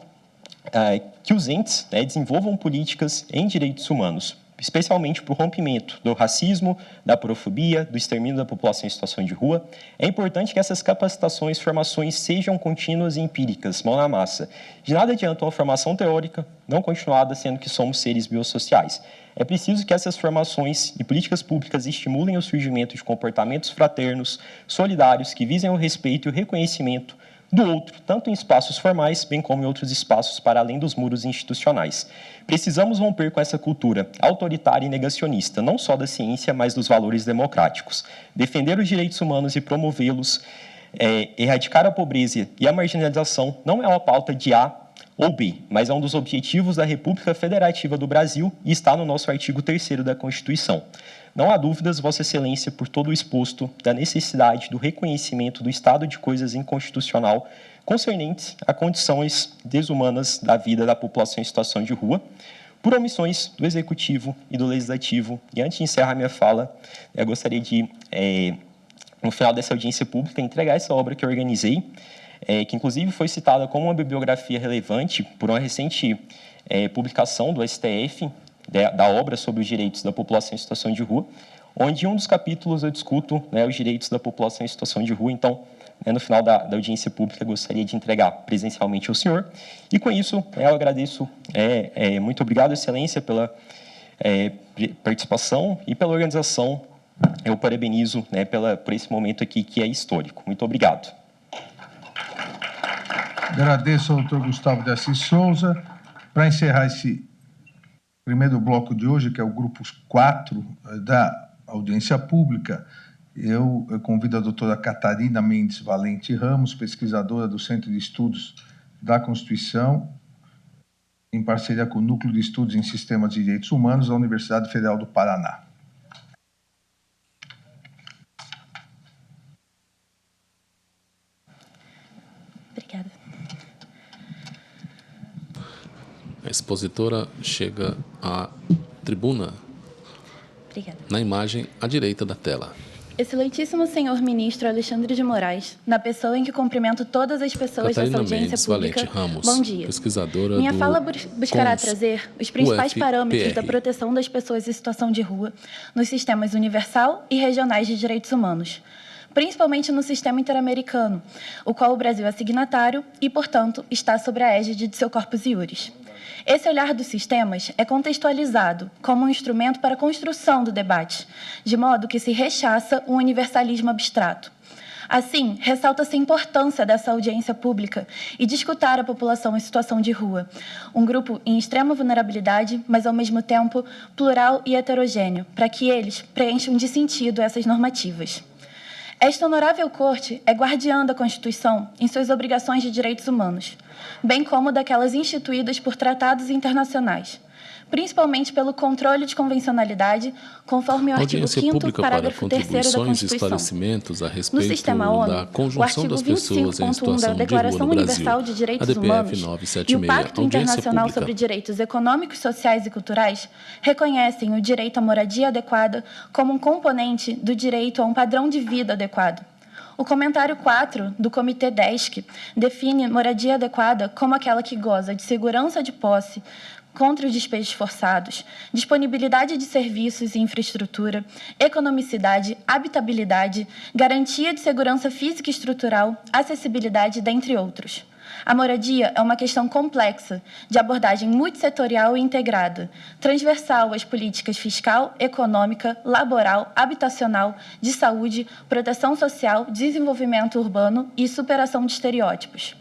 que os entes desenvolvam políticas em direitos humanos, especialmente para o rompimento do racismo, da porofobia, do extermínio da população em situação de rua. É importante que essas capacitações, formações sejam contínuas e empíricas, mão na massa. De nada adianta uma formação teórica não continuada, sendo que somos seres biosociais. É preciso que essas formações e políticas públicas estimulem o surgimento de comportamentos fraternos, solidários, que visem o respeito e o reconhecimento do outro, tanto em espaços formais, bem como em outros espaços para além dos muros institucionais. Precisamos romper com essa cultura autoritária e negacionista, não só da ciência, mas dos valores democráticos. Defender os direitos humanos e promovê-los, erradicar a pobreza e a marginalização não é uma pauta de A ou B, mas é um dos objetivos da República Federativa do Brasil e está no nosso artigo 3º da Constituição. Não há dúvidas, Vossa Excelência, por todo o exposto da necessidade do reconhecimento do estado de coisas inconstitucional concernentes a condições desumanas da vida da população em situação de rua, por omissões do Executivo e do Legislativo. E antes de encerrar minha fala, eu gostaria de, no final dessa audiência pública, entregar essa obra que eu organizei, que inclusive foi citada como uma bibliografia relevante por uma recente publicação do STF, da obra sobre os direitos da população em situação de rua, onde em um dos capítulos eu discuto os direitos da população em situação de rua. Então, no final da audiência pública, eu gostaria de entregar presencialmente ao senhor. E com isso, eu agradeço, muito obrigado, Excelência, pela participação e pela organização. Eu parabenizo por esse momento aqui que é histórico. Muito obrigado. Agradeço ao doutor Gustavo de Assis Souza. Para encerrar esse primeiro bloco de hoje, que é o grupo 4 da audiência pública, eu convido a doutora Catarina Mendes Valente Ramos, pesquisadora do Centro de Estudos da Constituição, em parceria com o Núcleo de Estudos em Sistemas de Direitos Humanos da Universidade Federal do Paraná. Obrigada. A expositora chega à tribuna. Obrigada. Na imagem à direita da tela. Excelentíssimo senhor ministro Alexandre de Moraes, na pessoa em que cumprimento todas as pessoas dessa audiência Mendes pública, Valente Ramos, bom dia. Pesquisadora Minha fala do buscará trazer os principais UFPR. Parâmetros da proteção das pessoas em situação de rua nos sistemas universal e regionais de direitos humanos, principalmente no sistema interamericano, o qual o Brasil é signatário e, portanto, está sob a égide de seu corpus iuris. Esse olhar dos sistemas é contextualizado como um instrumento para a construção do debate, de modo que se rechaça um universalismo abstrato. Assim, ressalta-se a importância dessa audiência pública e de escutar a população em situação de rua, um grupo em extrema vulnerabilidade, mas ao mesmo tempo plural e heterogêneo, para que eles preencham de sentido essas normativas. Esta honorável corte é guardiã da Constituição em suas obrigações de direitos humanos, bem como daquelas instituídas por tratados internacionais, principalmente pelo controle de convencionalidade, conforme o artigo 5º, parágrafo 3º da Constituição. No Sistema ONU, o artigo 25.1 da Declaração Universal de Direitos Humanos e o Pacto Internacional sobre Direitos Econômicos, Sociais e Culturais reconhecem o direito à moradia adequada como um componente do direito a um padrão de vida adequado. O comentário 4 do Comitê DESC define moradia adequada como aquela que goza de segurança de posse contra os despejos forçados, disponibilidade de serviços e infraestrutura, economicidade, habitabilidade, garantia de segurança física e estrutural, acessibilidade, dentre outros. A moradia é uma questão complexa, de abordagem multissetorial e integrada, transversal às políticas fiscal, econômica, laboral, habitacional, de saúde, proteção social, desenvolvimento urbano e superação de estereótipos.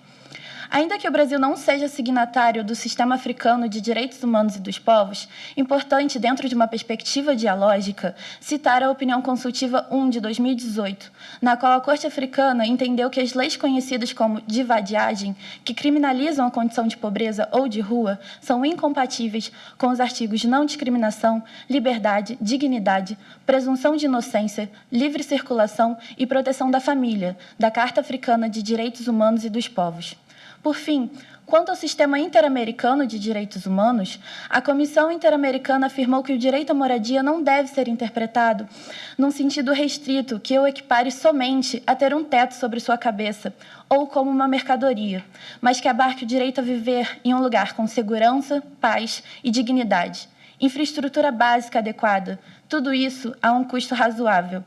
Ainda que o Brasil não seja signatário do Sistema Africano de Direitos Humanos e dos Povos, importante, dentro de uma perspectiva dialógica, citar a opinião consultiva 1 de 2018, na qual a Corte Africana entendeu que as leis conhecidas como de vadiagem, que criminalizam a condição de pobreza ou de rua, são incompatíveis com os artigos não discriminação, liberdade, dignidade, presunção de inocência, livre circulação e proteção da família, da Carta Africana de Direitos Humanos e dos Povos. Por fim, quanto ao Sistema Interamericano de Direitos Humanos, a Comissão Interamericana afirmou que o direito à moradia não deve ser interpretado num sentido restrito que o equipare somente a ter um teto sobre sua cabeça ou como uma mercadoria, mas que abarque o direito a viver em um lugar com segurança, paz e dignidade, infraestrutura básica adequada, tudo isso a um custo razoável.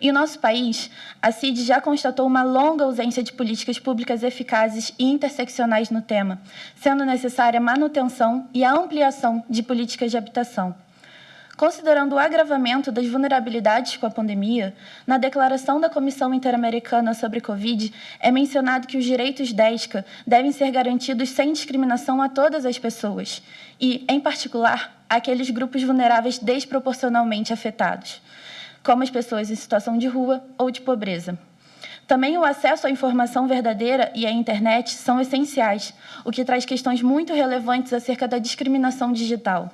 Em nosso país, a CID já constatou uma longa ausência de políticas públicas eficazes e interseccionais no tema, sendo necessária a manutenção e a ampliação de políticas de habitação. Considerando o agravamento das vulnerabilidades com a pandemia, na declaração da Comissão Interamericana sobre Covid, é mencionado que os direitos DESCA devem ser garantidos sem discriminação a todas as pessoas e, em particular, àqueles grupos vulneráveis desproporcionalmente afetados, como as pessoas em situação de rua ou de pobreza. Também o acesso à informação verdadeira e à internet são essenciais, o que traz questões muito relevantes acerca da discriminação digital.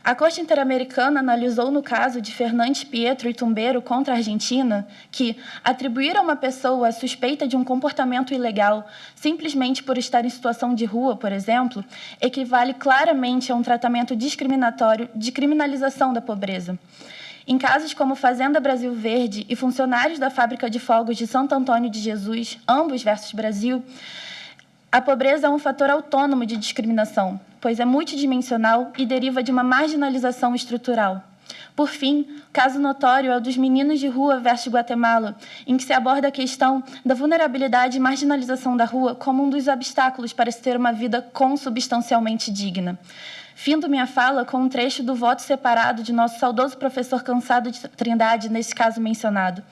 A Corte Interamericana analisou no caso de Fernandes Pietro e Tumbeiro contra a Argentina que atribuir a uma pessoa a suspeita de um comportamento ilegal simplesmente por estar em situação de rua, por exemplo, equivale claramente a um tratamento discriminatório de criminalização da pobreza. Em casos como Fazenda Brasil Verde e funcionários da Fábrica de Fogos de Santo Antônio de Jesus, ambos versus Brasil, a pobreza é um fator autônomo de discriminação, pois é multidimensional e deriva de uma marginalização estrutural. Por fim, caso notório é o dos meninos de rua versus Guatemala, em que se aborda a questão da vulnerabilidade e marginalização da rua como um dos obstáculos para se ter uma vida consubstancialmente digna. Findo minha fala com um trecho do voto separado de nosso saudoso professor Cansado de Trindade, nesse caso mencionado.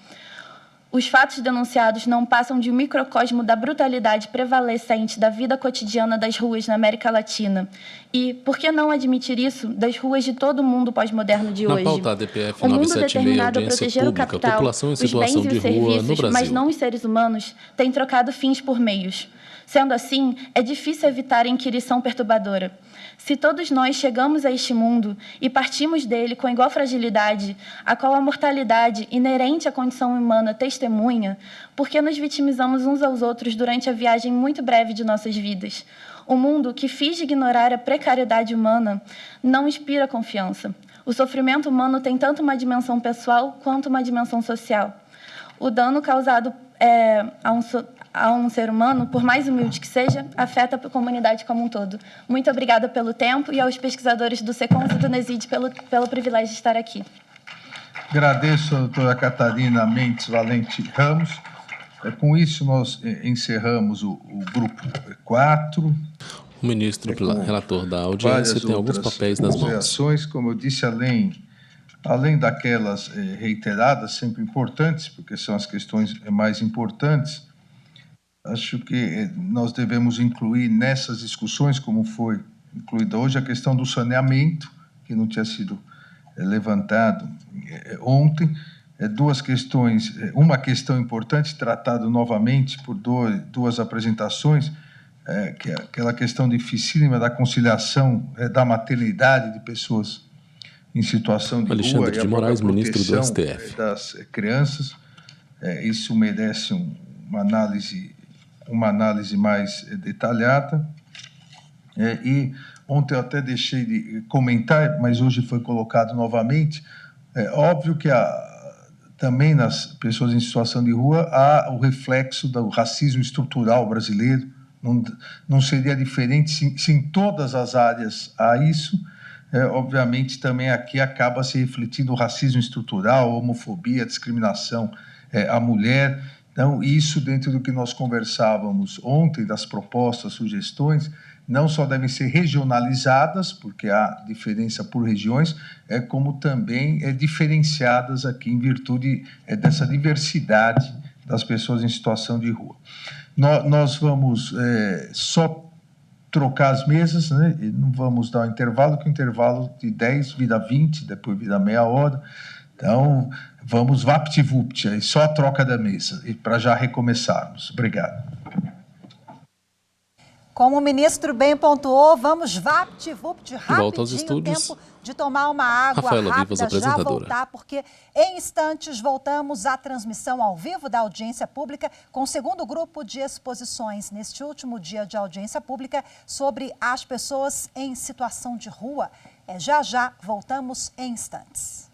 Os fatos denunciados não passam de um microcosmo da brutalidade prevalecente da vida cotidiana das ruas na América Latina. E, por que não admitir isso, das ruas de todo o mundo pós-moderno de hoje? Na pauta ADPF o mundo 976, determinado a proteger o capital, população em os bens situação e de os rua no serviços, Brasil. mas não os seres humanos, tem trocado fins por meios. Sendo assim, é difícil evitar a inquirição perturbadora. Se todos nós chegamos a este mundo e partimos dele com igual fragilidade, a qual a mortalidade inerente à condição humana testemunha, por que nos vitimizamos uns aos outros durante a viagem muito breve de nossas vidas? O mundo que finge ignorar a precariedade humana não inspira confiança. O sofrimento humano tem tanto uma dimensão pessoal quanto uma dimensão social. O dano causado a um ser humano, por mais humilde que seja, afeta a comunidade como um todo. Muito obrigada pelo tempo e aos pesquisadores do SECONS e do NESID pelo privilégio de estar aqui. Agradeço a doutora Catarina Mendes Valente Ramos. Com isso, nós encerramos o grupo 4. O ministro, relator da audiência, tem alguns papéis nas mãos. Ações, como eu disse, além daquelas reiteradas, sempre importantes, porque são as questões mais importantes, acho que nós devemos incluir nessas discussões, como foi incluída hoje, a questão do saneamento, que não tinha sido levantado ontem. Duas questões, uma questão importante, tratada novamente por duas apresentações, que é aquela questão dificílima da conciliação da maternidade de pessoas em situação de Alexandre rua de Moraes, ministro do STF. Das crianças. Isso merece uma análise mais detalhada. E ontem eu até deixei de comentar, mas hoje foi colocado novamente. É óbvio que também nas pessoas em situação de rua há o reflexo do racismo estrutural brasileiro. Não seria diferente se em todas as áreas há isso. Obviamente, também aqui acaba se refletindo o racismo estrutural, a homofobia, a discriminação à mulher. Então, isso dentro do que nós conversávamos ontem, das propostas, sugestões, não só devem ser regionalizadas, porque há diferença por regiões, como também diferenciadas aqui em virtude dessa diversidade das pessoas em situação de rua. Nós vamos só trocar as mesas, né? E não vamos dar um intervalo, que o intervalo de 10 vira 20, depois vira meia hora. Então, vamos vapt-vupt, aí só a troca da mesa, para já recomeçarmos. Obrigado. Como o ministro bem pontuou, vamos vapt-vupt rapidinho, volta aos estúdios. Tempo de tomar uma água Rafaela rápida, Vivas, já voltar, porque em instantes voltamos à transmissão ao vivo da audiência pública com o segundo grupo de exposições neste último dia de audiência pública sobre as pessoas em situação de rua. Já voltamos em instantes.